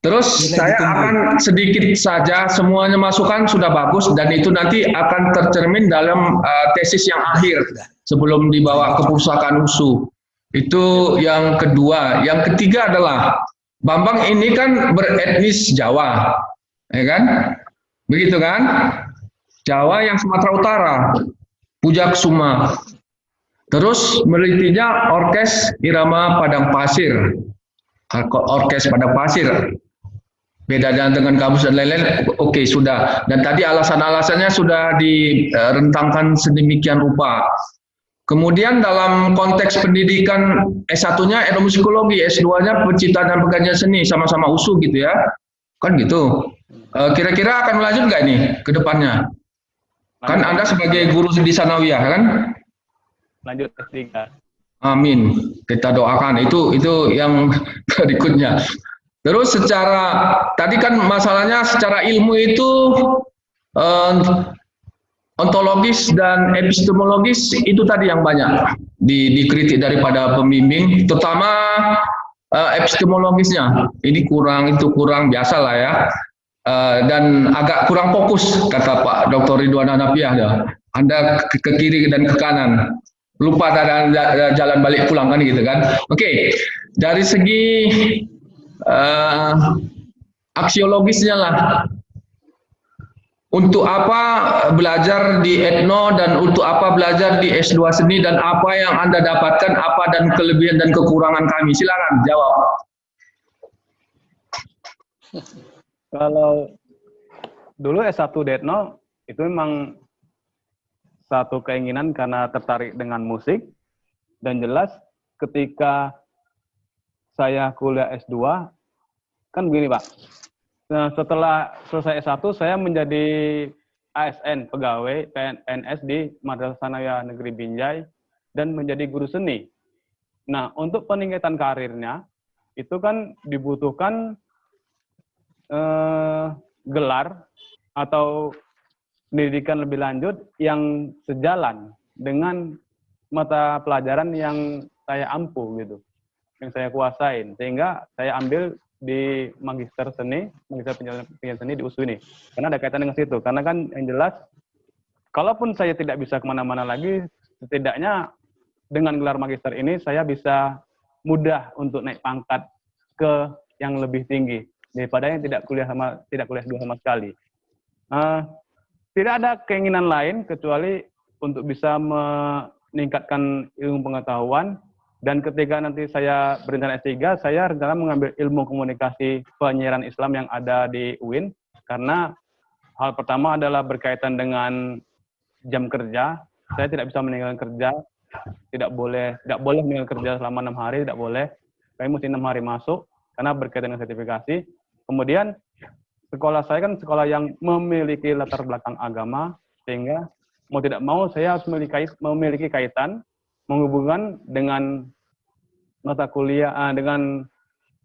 Terus saya akan sedikit saja, semuanya masukan sudah bagus dan itu nanti akan tercermin dalam tesis yang akhir sebelum dibawa ke perpustakaan USU. Itu yang kedua. Yang ketiga adalah Bambang ini kan beretnis Jawa, ya kan? Begitu kan? Jawa yang Sumatera Utara, Pujaksuma. Terus melitinya orkes irama Padang Pasir, orkes Padang Pasir. Beda dengan kamus dan lain-lain, oke sudah. Dan tadi alasan-alasannya sudah direntangkan sedemikian rupa. Kemudian dalam konteks pendidikan S1-nya etnomusikologi, S2-nya penciptaan dan pengkajian seni, sama-sama USU gitu ya. Kan gitu. Kira-kira akan lanjut nggak ini ke depannya? Kan Anda sebagai guru di Sanawiyah kan? Lanjut S3. Amin. Kita doakan itu yang berikutnya. Terus tadi kan masalahnya secara ilmu itu ontologis dan epistemologis itu tadi yang banyak dikritik daripada pembimbing, terutama epistemologisnya. Ini kurang, itu kurang, biasa lah ya. Dan agak kurang fokus, kata Pak Dr. Ridwan Hanafiah. Anda ke kiri dan ke kanan. Lupa ada jalan balik pulang kan gitu kan. Oke, dari segi aksiologisnya lah. Untuk apa belajar di etno dan untuk apa belajar di S2 seni dan apa yang Anda dapatkan, apa dan kelebihan dan kekurangan kami? Silakan jawab. Kalau dulu S1 di etno itu memang satu keinginan karena tertarik dengan musik, dan jelas ketika saya kuliah S2 kan begini Pak. Nah, setelah selesai S1, saya menjadi ASN, pegawai PNS di Madrasah Sanawiyah Negeri Binjai, dan menjadi guru seni. Nah, untuk peningkatan karirnya, itu kan dibutuhkan gelar atau pendidikan lebih lanjut yang sejalan dengan mata pelajaran yang saya ampuh, gitu, yang saya kuasain. Sehingga saya ambil di magister penjelasan seni di USU ini, karena ada kaitan dengan situ. Karena kan yang jelas, kalaupun saya tidak bisa kemana-mana lagi, setidaknya dengan gelar magister ini saya bisa mudah untuk naik pangkat ke yang lebih tinggi daripada yang tidak kuliah S2 sama sekali. Tidak ada keinginan lain kecuali untuk bisa meningkatkan ilmu pengetahuan. Dan ketika nanti saya berencana S3, saya rencana mengambil ilmu komunikasi penyiaran Islam yang ada di UIN, karena hal pertama adalah berkaitan dengan jam kerja. Saya tidak bisa meninggalkan kerja, tidak boleh meninggalkan kerja selama 6 hari, tidak boleh. Kami mesti 6 hari masuk, karena berkaitan dengan sertifikasi. Kemudian sekolah saya kan sekolah yang memiliki latar belakang agama, sehingga mau tidak mau saya harus memiliki kaitan, menghubungkan dengan mata kuliah, dengan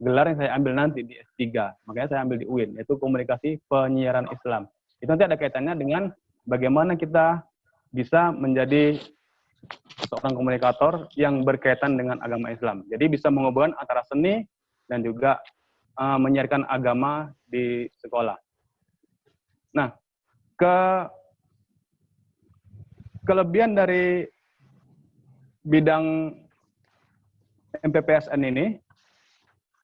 gelar yang saya ambil nanti di S3. Makanya saya ambil di UIN, yaitu Komunikasi Penyiaran Islam. Itu nanti ada kaitannya dengan bagaimana kita bisa menjadi seorang komunikator yang berkaitan dengan agama Islam. Jadi bisa menghubungkan antara seni dan juga menyiarkan agama di sekolah. Nah, kelebihan dari bidang MPPSN ini,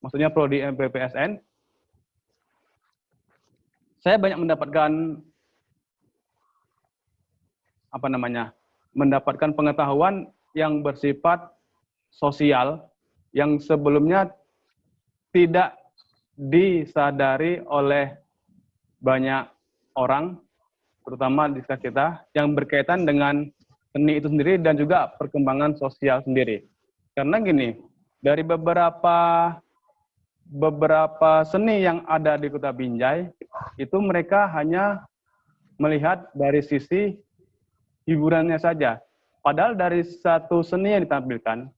maksudnya prodi MPPSN, saya banyak mendapatkan mendapatkan pengetahuan yang bersifat sosial yang sebelumnya tidak disadari oleh banyak orang, terutama di sekitar kita, yang berkaitan dengan seni itu sendiri dan juga perkembangan sosial sendiri. Karena gini, dari beberapa seni yang ada di Kota Binjai, itu mereka hanya melihat dari sisi hiburannya saja. Padahal dari satu seni yang ditampilkan,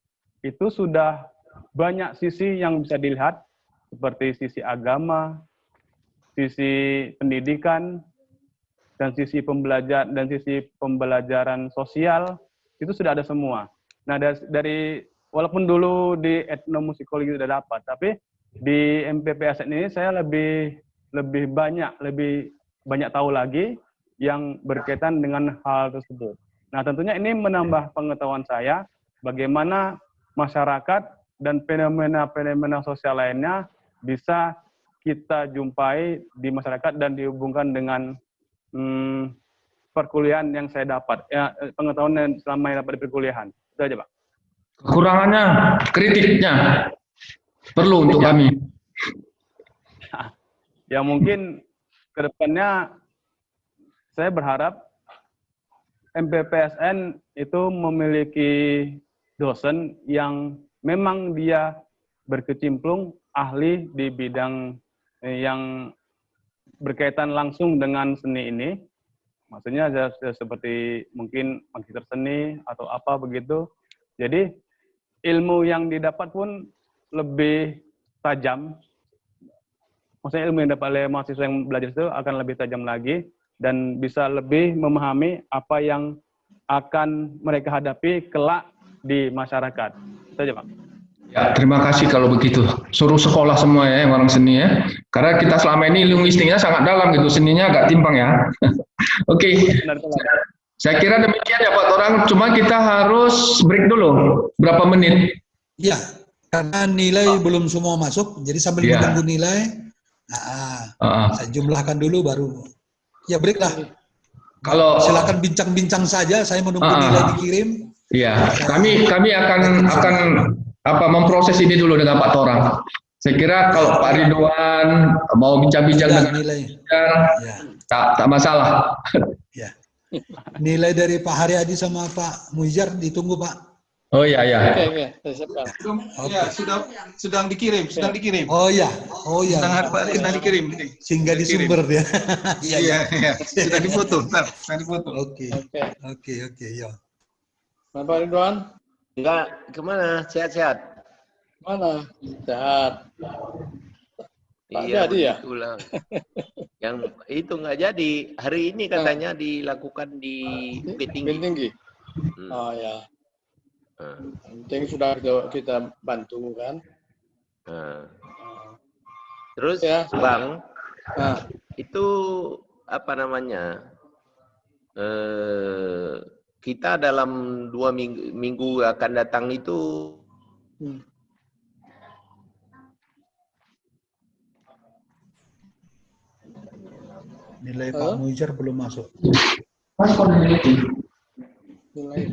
itu sudah banyak sisi yang bisa dilihat, seperti sisi agama, sisi pendidikan, dan sisi pembelajaran sosial, itu sudah ada semua. Nah, dari walaupun dulu di etnomusikologi sudah dapat, tapi di MPPSN ini saya lebih banyak tahu lagi yang berkaitan dengan hal tersebut. Nah, tentunya ini menambah pengetahuan saya bagaimana masyarakat dan fenomena-fenomena sosial lainnya bisa kita jumpai di masyarakat dan dihubungkan dengan perkuliahan yang saya dapat, pengetahuan yang selama yang dapat di perkuliahan. Itu aja, Pak. Kekurangannya, kritiknya perlu untuk kami. Ya mungkin ke depannya saya berharap MPPSN itu memiliki dosen yang memang dia berkecimpung ahli di bidang yang berkaitan langsung dengan seni ini. Maksudnya seperti mungkin magister seni atau apa begitu. Jadi ilmu yang didapat pun lebih tajam. Maksudnya ilmu yang didapat oleh mahasiswa yang belajar itu akan lebih tajam lagi dan bisa lebih memahami apa yang akan mereka hadapi kelak di masyarakat. Itu aja, Pak. Ya, terima kasih kalau begitu. Suruh sekolah semua ya, yang orang seni ya. Karena kita selama ini linguistiknya sangat dalam gitu, seninya agak timpang ya. Oke. Saya kira demikian ya Pak Torang, cuma kita harus break dulu. Berapa menit? Ya, karena nilai belum semua masuk, jadi sambil menunggu nilai, saya jumlahkan dulu baru. Ya break lah. Kalau silakan bincang-bincang saja, saya menunggu nilai dikirim. Iya, kami akan memproses ini dulu dengan Pak Torang. Saya kira kalau Pak Ridwan mau bincang-bincang dengan nilai, tak masalah. Ya. Nilai dari Pak Haryadi sama Pak Muijar ditunggu, Pak. Oh iya. Oke, siapkan. Ya, sedang dikirim. Oh iya. Sedang dikirim ini. Sehingga di sumber dia. Iya. Sudah difoto, Oke, ya. Pak Ridwan? Enggak, kemana? Sehat-sehat? Mana? Sehat. Iya, jadi ya? Itulah. Yang itu nggak jadi. Hari ini katanya dilakukan di Bukit Tinggi. Oh ya. Penting sudah kita bantu kan. Terus ya. Bang, itu apa namanya? Kita dalam 2 minggu akan datang itu nilai Pak Muijar belum masuk. Nilai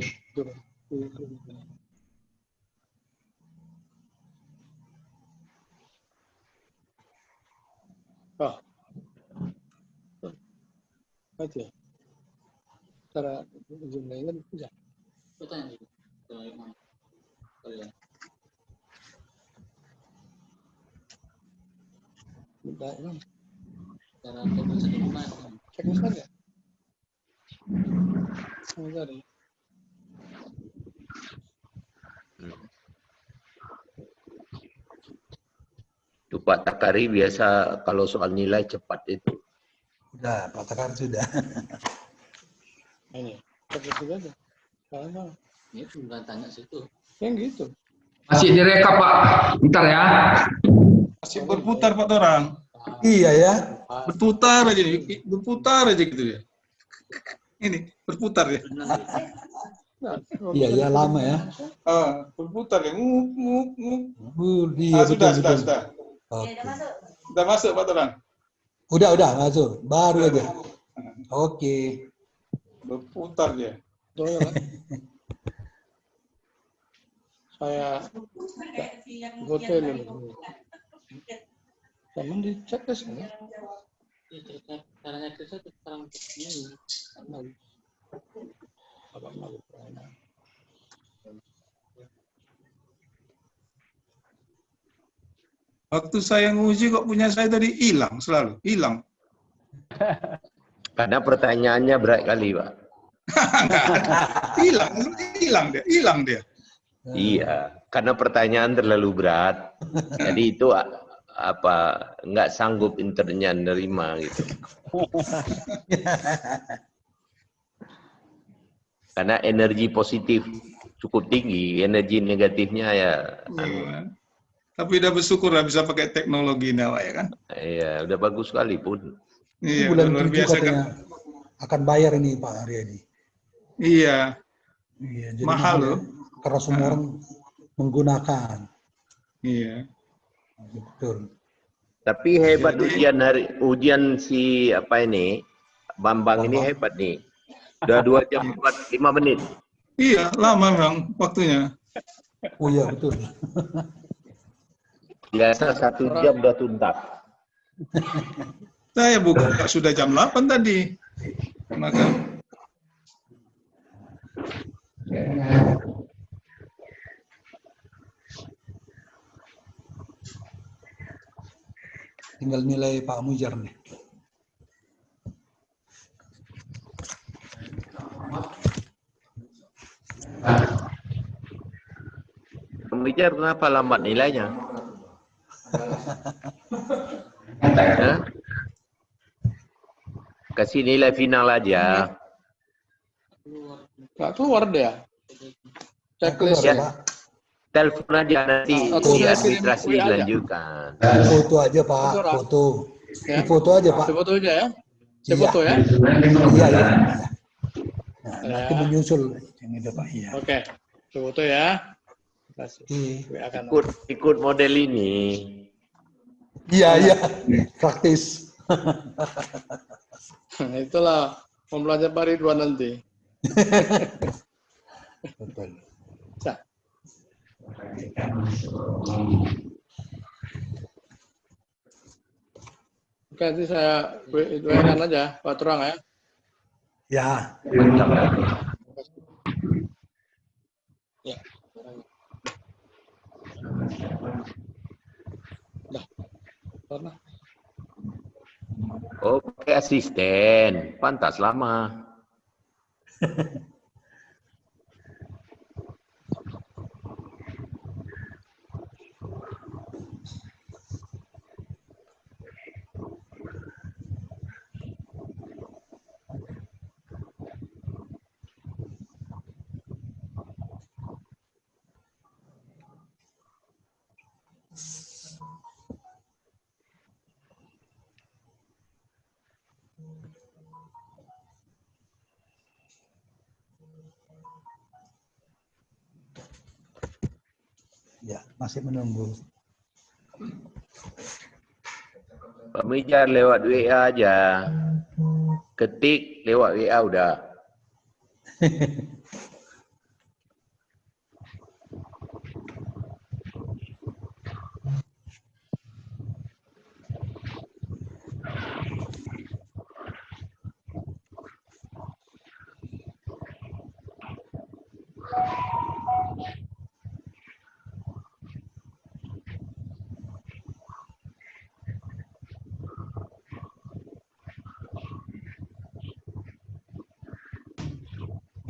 aja. Cara jumlahnya bisa. Udah, Bang. Teknis saja. Sebentar ya. Itu Pak Takari biasa kalau soal nilai cepat itu. Udah, Pak Takar sudah. Ini, teknis juga aja. Salah. Ini bukan tanya situ. Yang gitu. Masih direkap Pak. Bentar ya. Masih berputar Pak orang. Iya ya. Berputar aja nih, berputar aja gitu ya. Ini berputar ya. Iya ya, lama ya. Berputar ya. Nguk nguk nguk. Iya, Sudah. Oke. Sudah masuk Pak orang. Udah masuk. Baru aja. Oke. Berputar dia. Betul ya, Pak? Saya foto dulu. Teman di checklist kan? Caranya kita sekarang ini. Waktu saya nguji kok punya saya tadi hilang selalu, hilang. Karena pertanyaannya berat kali, Pak. hilang dia. Iya, karena pertanyaan terlalu berat. Jadi itu nggak sanggup internya nerima gitu. Karena energi positif cukup tinggi, energi negatifnya ya. Tapi udah bersyukur lah bisa pakai teknologi ini, ya kan? Iya, udah bagus sekali pun. Iya, Bulan luar 7 biasa katanya kan? akan bayar ini Pak Haryadi. Iya, Iya, jadi mahal ya, loh. karena semua orang menggunakan. Iya. Betul. Tapi hebat ujian si Bambang ini hebat nih. Udah 2 jam 45 menit. Iya, lama memang waktunya. Oh iya, betul. Biasa 1 jam udah tuntas. Saya buka sudah jam 8 tadi. Maka Tinggal nilai Pak Mujar nih. Pembicara kenapa lambat nilainya? Hah? Kasih nilai final aja. Nggak keluar dia. Checklist. Keluar, Ya. Pak. Telepon aja nanti Atau di saya administrasi kirim WA aja. dilanjutkan. Foto aja Pak, foto. Ya. Foto aja Pak. Saya foto aja ya. Saya Iya. foto ya. Iya, iya. Nah, Ya. nanti menyusul yang itu Pak. Iya. Oke. Saya foto ya. Terima kasih. WA kan. Ikut model ini. Iya. Praktis. Itulah pembelajar Pak Ridwan nanti. Betul. Nah. Oke, nanti saya WA-kan aja Pak Terang ya. Ya. Ya. Dah. Pernah. Oh, pakai asisten. Pantas lama. Ya, masih menunggu. Pak Mijar lewat WA aja. Ketik lewat WA udah.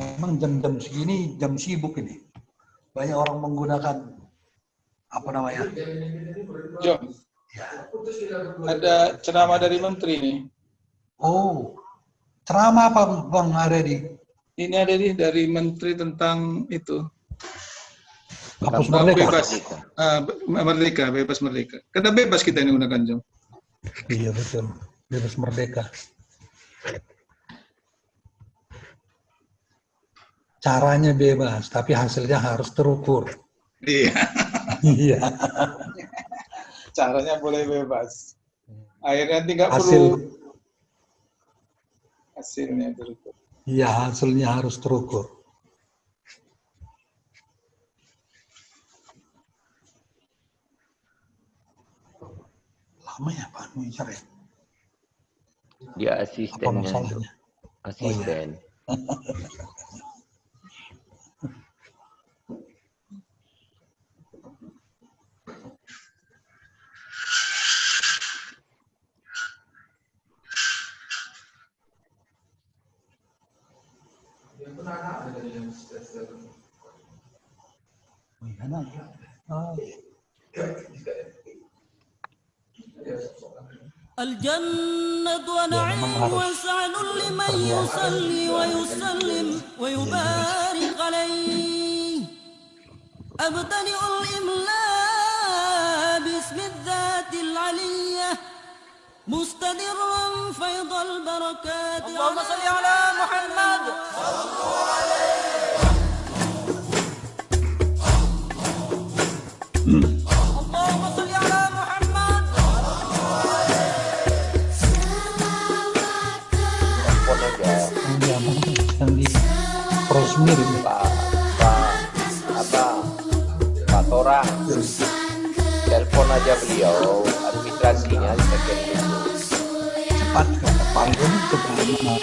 Memang jam-jam segini jam sibuk ini. Banyak orang menggunakan apa namanya? Jom. Ya. Ada ceramah dari menteri nih. Oh, ceramah apa Bang Aredi? Ini ada nih dari menteri tentang itu. Hapus merdeka. Bebas. Merdeka, bebas merdeka. Karena bebas kita ini gunakan Jom. Iya betul, bebas merdeka. Caranya bebas, tapi hasilnya harus terukur. Iya. Iya. Caranya boleh bebas. Akhirnya tinggal Hasil, hasilnya terukur. iya hasilnya harus terukur. Lama ya Pak Nujar ya? Dia Apa asistennya. masalahnya? Asisten. Oh iya, nah, ya. Oh. الجنة ونعيم وسعد لمن يصلي ويسلم ويبارك عليه أبتدئ الإملاء باسم الذات العلية مستدرا فيض البركات اللهم صل على محمد اللهم صل على محمد Yang di Prosmir itu. Pak Torang, telepon aja beliau, administrasinya sekian dulu. Cepat ke depan ke mana?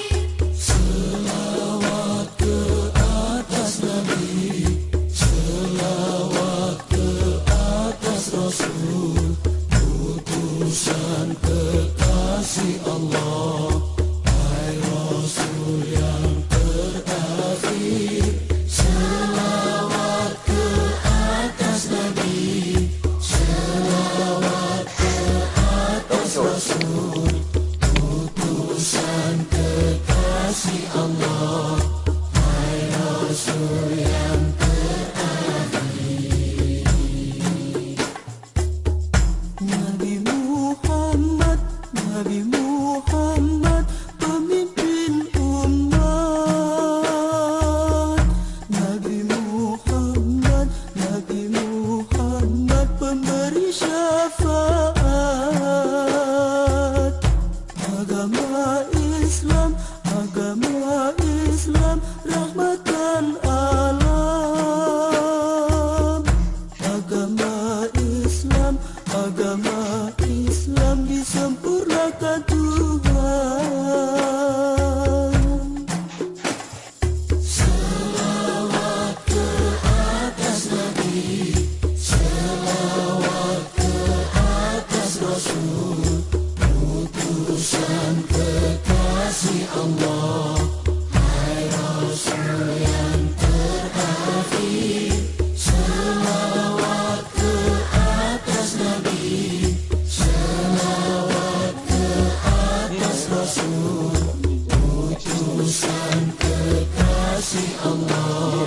Nabi Muhammad pemimpin umat Nabi Muhammad pemberi syafaat agama Islam rahmatan alam agama Islam disempurnakan Tuhan. Selawat ke atas Nabi, selawat ke atas Rasul, utusan kekasih Allah, hai Rasul yang terakhir. Selawat ke atas Nabi, selawat ke atas Rasul, utusan kekasih Allah,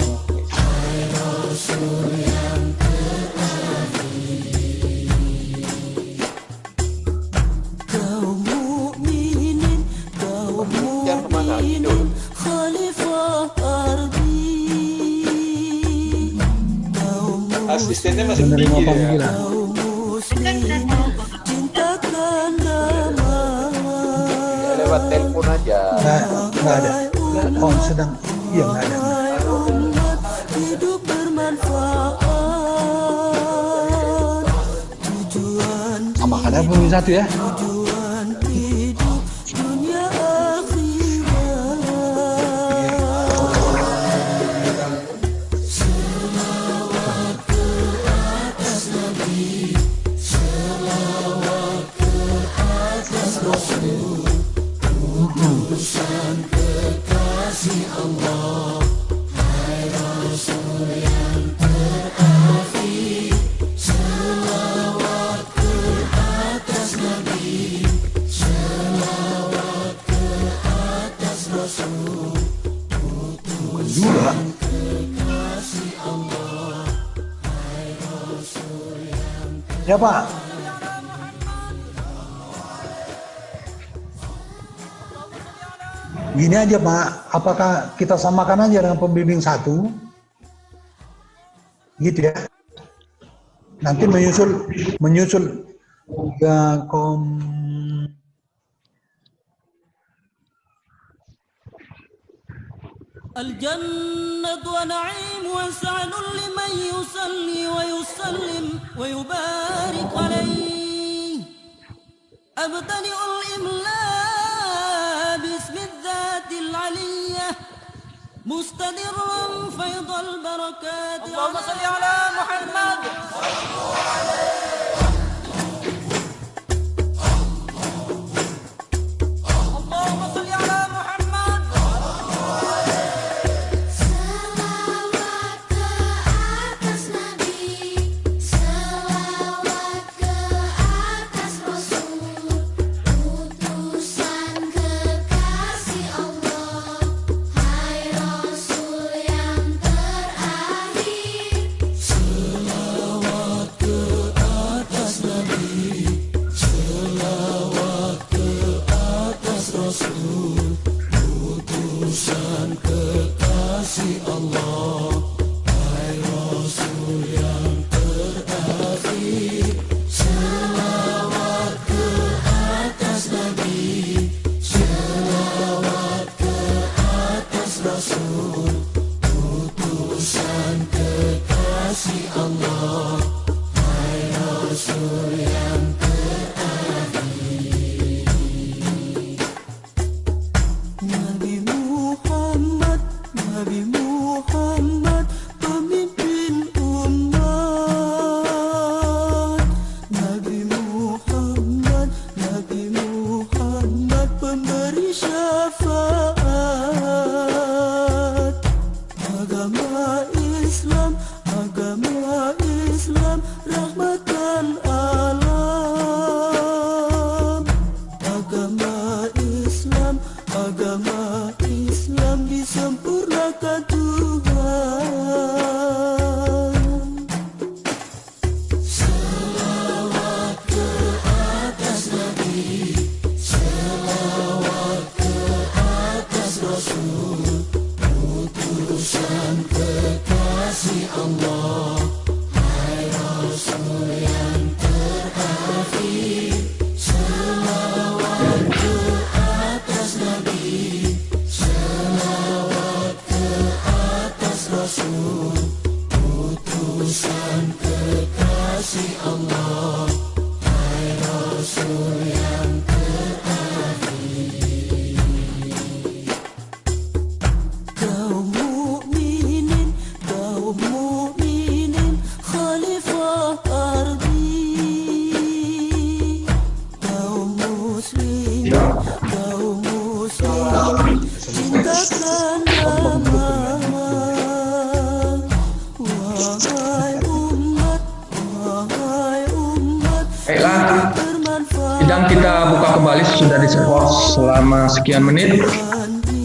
hai Rasul yang terakhir. Kaum mukminin khalifah ardi. Asistennya masih Menerima tinggi ya. panggilan. Cintakan damai. Lewat telepon aja. Nggak ada. Oh sedang, iya nggak ada. Umat hidup bermanfaat. Tujuan Tambahkan aja belum satu ya. tujuan hidup dunia akhirat. Selawat ke atas Nabi, selawat ke atas Rasul, utusan kekasih Allah, Ya Pak. Gini aja Pak, apakah kita samakan aja dengan pembimbing 1? Gitu ya. Nanti menyusul ya الجنة ونعيم وسعد لمن يصلي ويسلم ويبارك عليه أبتدئ الإملاء باسم الذات العلية مستدرا فيض البركات اللهم صل على محمد اللهم صل على محمد Selawat ke atas Nabi, selawat ke atas Rasul, utusan kekasih Allah, hai Rasul yang terakhir. Selawat ke atas Nabi, selawat ke atas Rasul, utusan kekasih Allah, hai Rasul yang terakhir. Selawat ke atas Nabi, selawat ke atas Rasul, utusan kekasih Allah, hai Rasul yang terakhir. Nabi Muhammad, Nabi Muhammad, pemimpin umat. Nabi Muhammad, Nabi Muhammad, pemberi syafaat. Agama Islam, agama Islam, rahmatan alam. Agama Islam, agama Islam disempurnakan Tuhan. Selawat ke atas Nabi, selawat ke atas Rasul, utusan kekasih Allah, hai Rasul yang terakhir. Selawat ke atas Nabi, selawat ke atas Rasul, utusan kekasih Allah, hai Rasul yang terakhir. Kaum mukminin, kaum mukminin, khalifah ardi. Kaum muslimin, kaum muslimin, cintakan aman. Wahai umat, wahai umat, Baiklah, bermanfaat. sidang kita buka kembali sudah di-record selama sekian menit.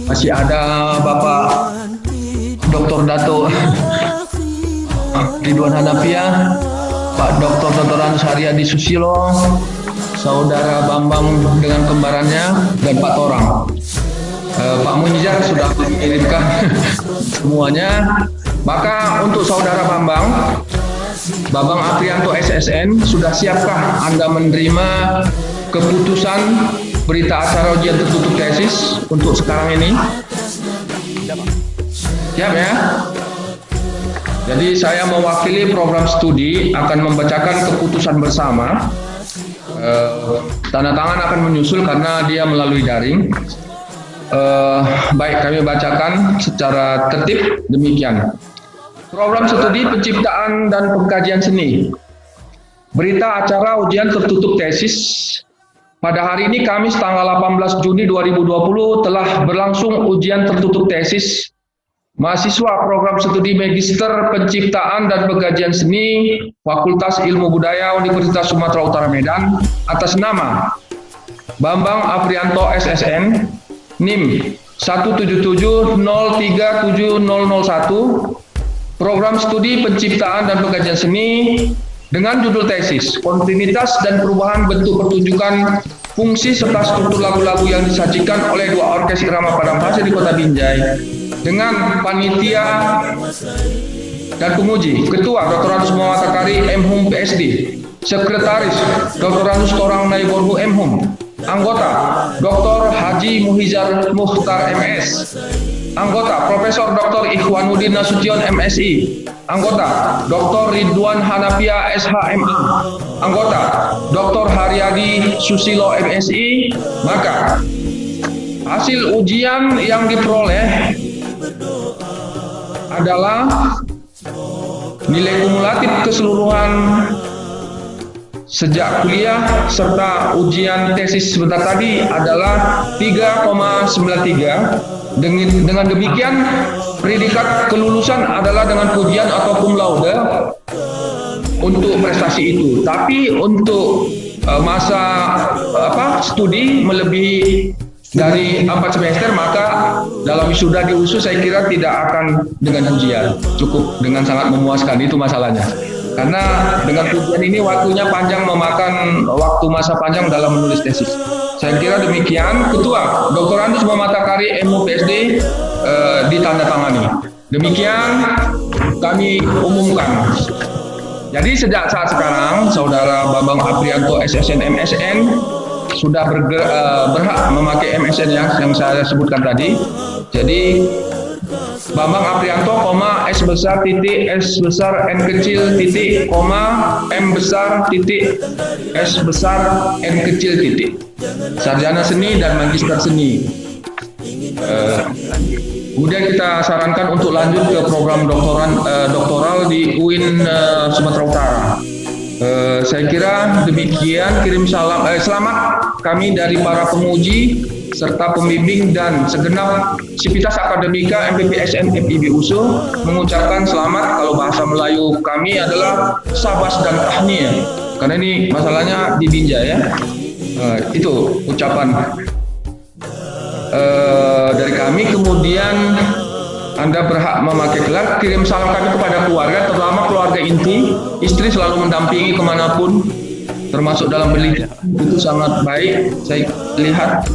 Masih ada Bapak Dr. Dato Ridwan Hanafiah, Pak Dr. Anus Haryadi Susilo, Saudara Bambang dengan kembarannya, dan Pak Torang. Pak Munizar sudah mengirimkan semuanya. Maka untuk Saudara Bambang Aprianto SSN, sudah siapkah Anda menerima keputusan berita acara ujian tertutup tesis untuk sekarang ini? Siap ya? Jadi saya mewakili program studi akan membacakan keputusan bersama. Tanda tangan akan menyusul karena dia melalui daring. Baik, kami bacakan secara tertib demikian. Program studi penciptaan dan pengkajian seni. Berita acara ujian tertutup tesis. Pada hari ini Kamis tanggal 18 Juni 2020 telah berlangsung ujian tertutup tesis mahasiswa program studi Magister Penciptaan dan Pengkajian Seni Fakultas Ilmu Budaya Universitas Sumatera Utara Medan atas nama Bambang Aprianto SSN NIM 177037001, Program Studi Penciptaan dan Pengkajian Seni dengan judul tesis, kontinuitas dan perubahan bentuk pertunjukan, fungsi serta struktur lagu-lagu yang disajikan oleh dua orkes irama padang pasir di Kota Binjai, dengan panitia dan penguji, Ketua Dr. Anus Muhammad Takari, M.Hum PSD, Sekretaris Dr. Anus Torang Naiborhu M.Hum, anggota Dr. Haji Muhizar Mukhtar MS, anggota Profesor Dr. Ikhwanuddin Nasution MSI, anggota Dr. Ridwan Hanafia SHMA, anggota Dr. Haryadi Susilo MSI. Maka hasil ujian yang diperoleh adalah nilai kumulatif keseluruhan sejak kuliah serta ujian tesis sebentar tadi adalah 3,93. Dengan demikian predikat kelulusan adalah dengan pujian atau cum laude untuk prestasi itu. Tapi untuk masa studi melebihi dari 4 semester, maka dalam wisuda di USU saya kira tidak akan dengan ujian, cukup dengan sangat memuaskan. Itu masalahnya. Karena dengan ujian ini waktunya panjang, memakan waktu masa panjang dalam menulis tesis. Saya kira demikian. Ketua Dr. Anus Muhammad Takari MU PSD ditandatangani. Demikian kami umumkan. Jadi sejak saat sekarang Saudara Bambang Aprianto SSN MSN sudah berhak memakai MSN yang saya sebutkan tadi. Jadi Bambang Aprianto, S besar titik S besar N kecil titik M besar titik S besar N kecil titik, sarjana seni dan magister seni. Kemudian kita sarankan untuk lanjut ke program doktoral di UIN Sumatera Utara. Saya kira demikian. Kirim salam selamat kami dari para penguji serta pembimbing dan segenap Sivitas Akademika MPPSN FIB USU mengucapkan selamat. Kalau bahasa Melayu kami adalah sabas dan tahniah, karena ini masalahnya di Binjai ya. Itu ucapan dari kami. Kemudian Anda berhak memakai gelar. Kirim salam kami kepada keluarga, terutama keluarga inti. Istri selalu mendampingi kemanapun, termasuk dalam penelitian. Itu sangat baik saya lihat.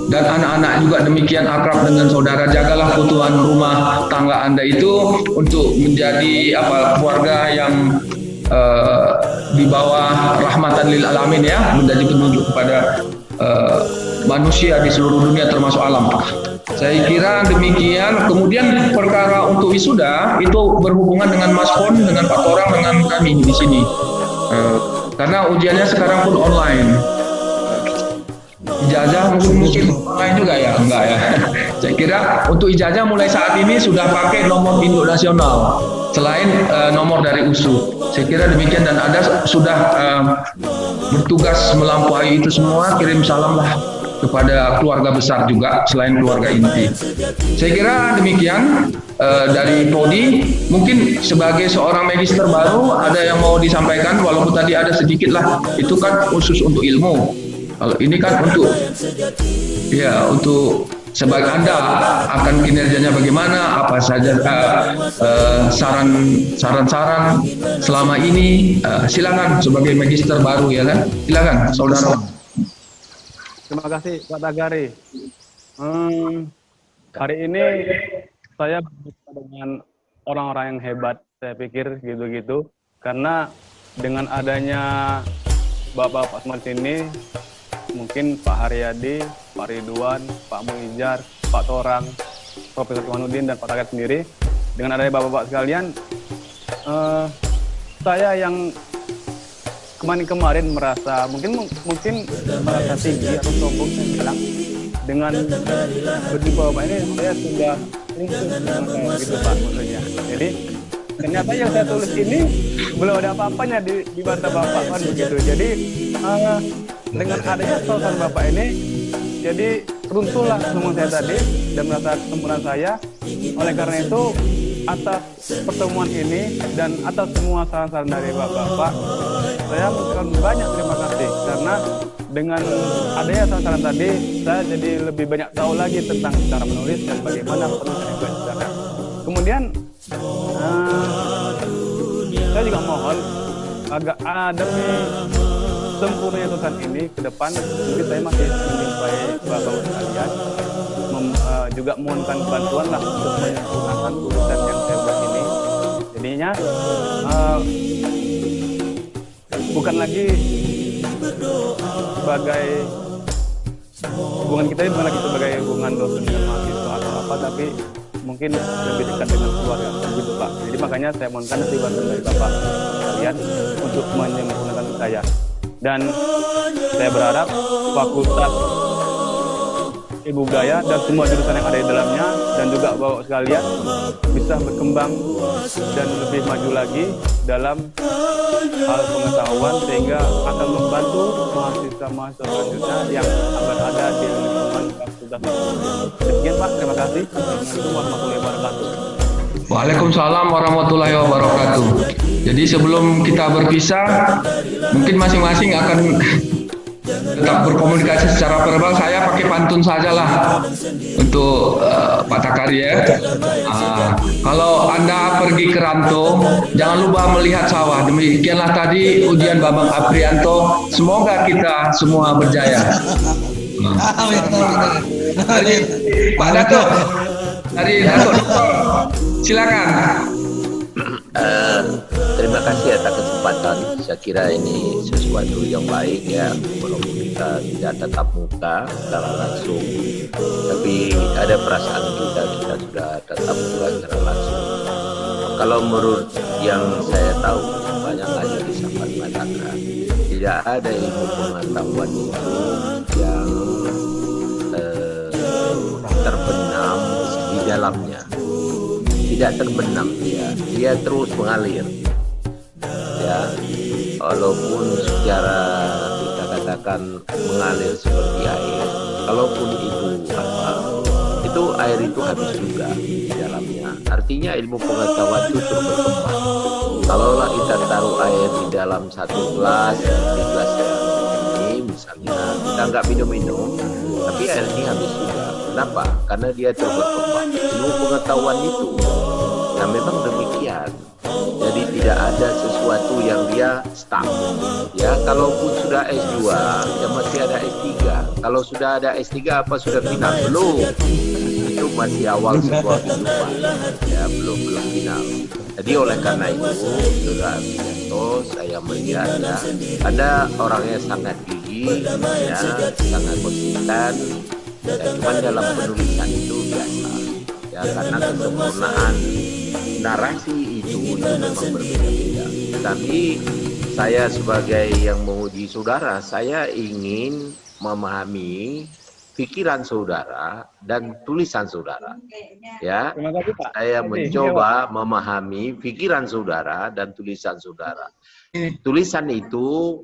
Dan anak-anak juga demikian akrab dengan saudara. Jagalah keutuhan rumah tangga Anda itu untuk menjadi keluarga yang di bawah rahmatan lil alamin ya, menjadi penunjuk kepada manusia di seluruh dunia termasuk alam. Saya kira demikian. Kemudian perkara untuk wisuda itu berhubungan dengan Mas Pon, dengan Pak Torang, dengan kami di sini. Karena ujiannya sekarang pun online. Ijazah mungkin online juga ya? Enggak ya. Saya kira untuk ijazah mulai saat ini sudah pakai nomor induk nasional selain nomor dari USU. Saya kira demikian, dan Anda sudah bertugas melampaui itu semua. Kirim salam lah kepada keluarga besar juga selain keluarga inti. Saya kira demikian dari Prodi. Mungkin sebagai seorang magister baru ada yang mau disampaikan, walaupun tadi ada sedikit lah. Itu kan khusus untuk ilmu. Kalau ini kan untuk sebagai Anda akan kinerjanya bagaimana, apa saja saran-saran selama ini, silakan sebagai magister baru ya kan, silakan saudara. Terima kasih Pak Takari. Hari ini saya berjumpa dengan orang-orang yang hebat, saya pikir gitu-gitu, karena dengan adanya Bapak seperti ini, mungkin Pak Haryadi, Pak Ridwan, Pak Muhizar, Pak Torang, Profesor Ikhwanuddin, dan Pak Takari sendiri, dengan adanya bapak-bapak sekalian, saya yang kemarin merasa mungkin merasa tinggi atau sombong, saya bilang dengan berjumpa bapak ini saya sudah gitu Pak, maksudnya. Jadi ternyata yang saya tulis ini belum ada apa-apanya di bantah bapak kan begitu. Jadi dengan adanya soal bapak ini, jadi runtuhlah ngomong saya tadi dan merasa kesempurnaan saya. Oleh karena itu, atas pertemuan ini dan atas semua saran-saran dari bapak-bapak, saya mengucapkan banyak terima kasih, karena dengan adanya saran-saran tadi, saya jadi lebih banyak tahu lagi tentang cara menulis dan bagaimana penulisan yang Kemudian saya juga mohon agak demi sempurnanya tulisan ini ke depan mungkin saya masih menjumpai bapak-bapak sekalian juga mohonkan bantuan lah untuk menyempurnakan tulisan yang saya buat ini. Jadinya bukan lagi sebagai hubungan kita ini bukan lagi sebagai hubungan dosen dengan mahasiswa atau apa, tapi mungkin lebih dekat dengan keluarga begitu Pak. Jadi makanya saya mohonkan nanti bantuan dari Bapak sekalian untuk menyempurnakan saya. Dan saya berharap Fakultas Ilmu Budaya dan semua jurusan yang ada di dalamnya dan juga Bapak sekalian bisa berkembang dan lebih maju lagi dalam hal pengetahuan sehingga akan membantu mahasiswa-mahasiswa selanjutnya yang akan ada di lingkungan fakultas. Sekian Pak, terima kasih. Assalamualaikum warahmatullahi wabarakatuh. Waalaikumsalam warahmatullahi wabarakatuh. Jadi sebelum kita berpisah, mungkin masing-masing akan tetap berkomunikasi secara verbal. Saya pakai pantun sajalah untuk Pak Takari ya. Kalau Anda pergi ke rantau, jangan lupa melihat sawah. Demikianlah tadi ujian Bambang Aprianto. Semoga kita semua berjaya. Dari Pak Dato, dari Dato Dokter, silakan. Terima kasih atas kesempatan. Saya kira ini sesuatu yang baik ya, walaupun kita tidak tatap muka secara langsung, tapi ada perasaan kita sudah tatap muka secara langsung. Kalau menurut yang saya tahu, banyak aja disampaikan mengatakan tidak ada ilmu pengetahuan itu yang terbenam di dalamnya. Tidak terbenam dia terus mengalir ya, walaupun secara kita katakan mengalir seperti air, kalaupun itu air itu habis juga di dalamnya. Artinya ilmu pengetahuan itu terus berkembang. Kalaulah kita taruh air di dalam satu gelas, di gelas ini misalnya kita nggak minum, tapi air ini habis juga. Kenapa? Karena dia terus berkembang. Ilmu pengetahuan itu, nah memang demikian. Jadi tidak ada sesuatu yang dia stuck. Ya, kalaupun sudah S2, ya masih ada S3. Kalau sudah ada S3 apa sudah final? Belum. Itu masih awal sebuah kehidupan. Ya, belum final. Jadi oleh karena itu, Saudara Aprianto, saya melihat ya, Anda orangnya sangat gigih, ya, sangat konsisten. Ya, cuman dalam penulisan itu biasa. Ya, karena kesempurnaan narasi itu memang berbeda-beda. Tapi saya sebagai yang menguji saudara, saya ingin memahami pikiran saudara dan tulisan saudara. Ya, saya mencoba memahami pikiran saudara dan tulisan saudara. Tulisan itu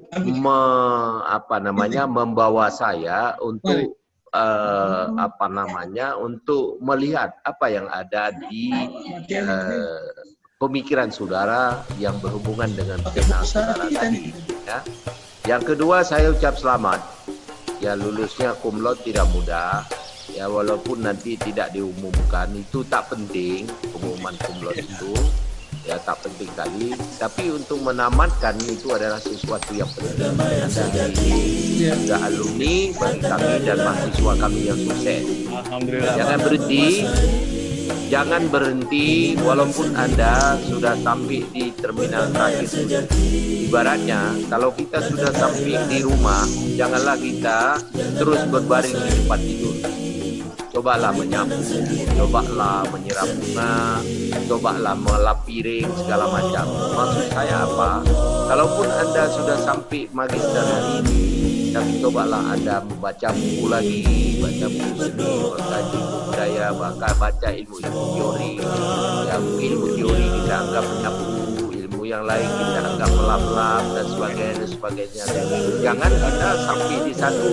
membawa saya untuk untuk melihat apa yang ada di pemikiran saudara yang berhubungan dengan pikiran saudara tadi. Ya. Yang kedua, saya ucap selamat. Ya, lulusnya cum laude tidak mudah. Ya, walaupun nanti tidak diumumkan, itu tak penting pengumuman cum laude itu. Ya, tak penting kali. Tapi untuk menamatkan itu adalah sesuatu yang penting. Anda ini juga alumni bagi kami dan mahasiswa kami yang sukses. Alhamdulillah. Jangan berhenti walaupun Anda sudah sampai di terminal terakhir. Ibaratnya kalau kita sudah sampai di rumah, janganlah kita terus berbaring di tempat tidur. Cobalah menyapu, cobalah menyiram bunga, cobalah melap piring, segala macam. Maksud saya apa? Kalaupun Anda sudah sampai magister hari ini, tapi cobalah Anda membaca buku lagi, baca buku seni, mengkaji ilmu budaya, baca ilmu teori. Ya, ilmu teori kita anggap menyapu, ilmu yang lain kita anggap melap-lap dan sebagainya. Jangan kita sampai di satu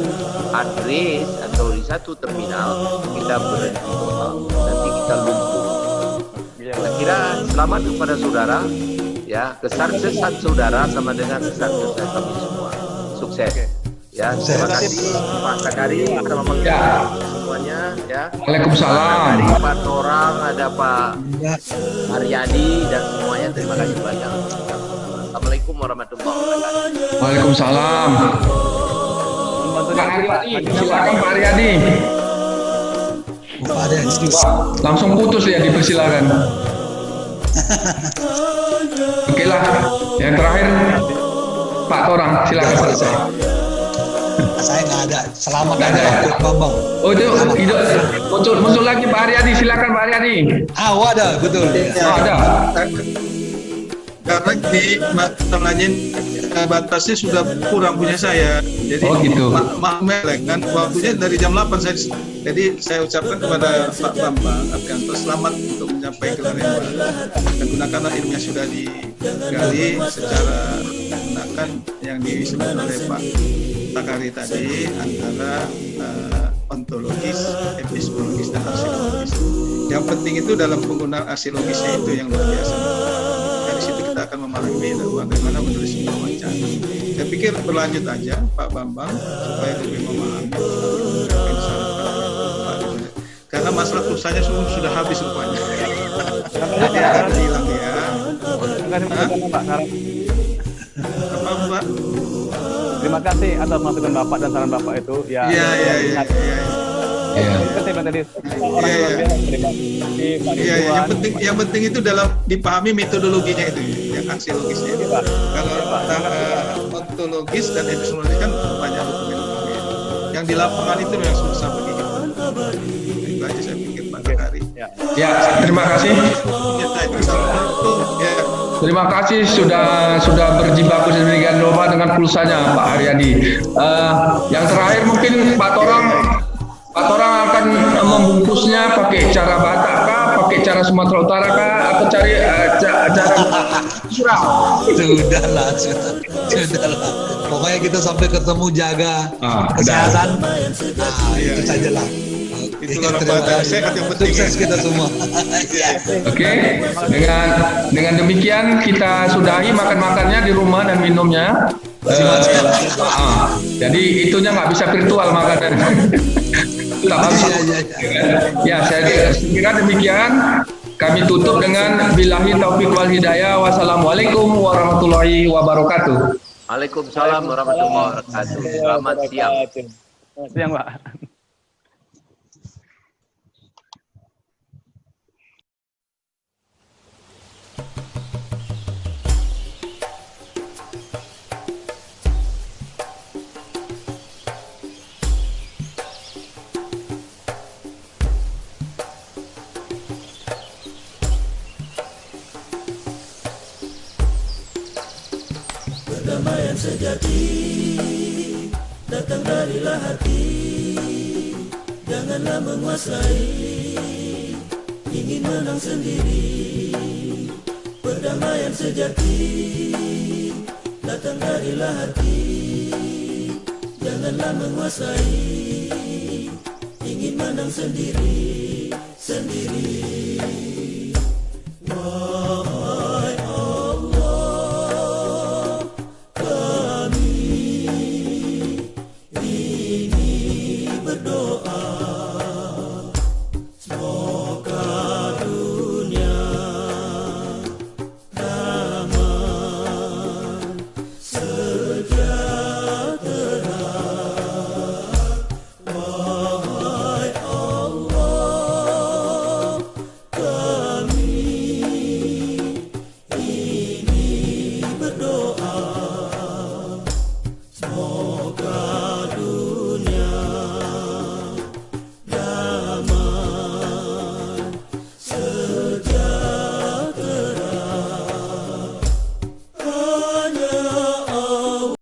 address atau di satu terminal kita berhenti total, nanti kita lumpuh. Saya kira selamat kepada saudara. Ya, kesan-kesan saudara sama dengan kesan-kesan kami semua. Sukses. Ya, terima kasih Pak Takari, sama semuanya. Ya. Waalaikumsalam. Ada Pak Torang, ada Pak Haryadi dan semuanya. Terima kasih banyak. Assalamualaikum. Assalamualaikum warahmatullahi wabarakatuh. Waalaikumsalam. Pak Haryadi, silakan Pak Haryadi. Pak Haryadi. Langsung putus ya, dipersilakan. Oke lah, yang terakhir Pak Torang, silakan selesai. Saya nggak ada. Selamat ada Pak Bambang. Oh itu muncul lagi Pak Haryadi, silakan Pak Haryadi. Ada, betul. Ada. Karena di masalahnya batasnya sudah kurang punya saya. Jadi gitu. kan waktunya dari jam 8 jadi saya ucapkan kepada Pak Bambang Arkanto selamat untuk mencapai gelar yang baru. Dan gunakanlah ilmu yang sudah digali secara menggunakan yang disebut oleh Pak Takari tadi antara ontologis, epistemologis dan aksilogis. Yang penting itu dalam penggunaan aksiologisnya itu yang luar biasa. Dari situ kita akan memahami bagaimana menulis sebuah wawancara. Saya pikir berlanjut aja Pak Bambang supaya lebih memahami. Karena masalah pulsanya sudah habis rupanya. Jadi akan hilang ya. Apa Mbak? Terima kasih atas masukan Bapak dan saran Bapak itu. Iya. Yang penting itu dalam dipahami metodologinya itu, yang aksiologisnya itu. Kalau ontologis dan epistemologis kan banyak dokumen-dokumen. Yang di lapangan itu yang susah bagi kita. Itu aja saya pikir Pak Takari. Ya, terima kasih. Terima kasih sudah berjibaku sedemikian rupa dengan pulsanya Pak Haryadi. Yang terakhir mungkin Pak Torang akan membungkusnya pakai cara Batak kah, pakai cara Sumatera Utara kah, atau cari cara Surau? Sudahlah. Pokoknya kita sampai ketemu jaga kesehatan. Itu sajalah. Itulah sehat yang penting. Sukses kita semua. Oke, dengan demikian kita sudahi makan-makannya di rumah dan minumnya. Jadi itunya nggak bisa virtual makanan. Ya, saya kira demikian. Kami tutup dengan billahi taufiq wal hidayah. Wassalamualaikum warahmatullahi wabarakatuh. Waalaikumsalam warahmatullahi wabarakatuh. Selamat siang. Selamat siang, Pak. Perdamaian sejati datang darilah hati, janganlah menguasai, ingin menang sendiri. Perdamaian sejati datang darilah hati, janganlah menguasai, ingin menang sendiri. Wahai Allah, kami ini berdoa, semoga dunia damai sejahtera. Wahai Allah, kami ini berdoa, semoga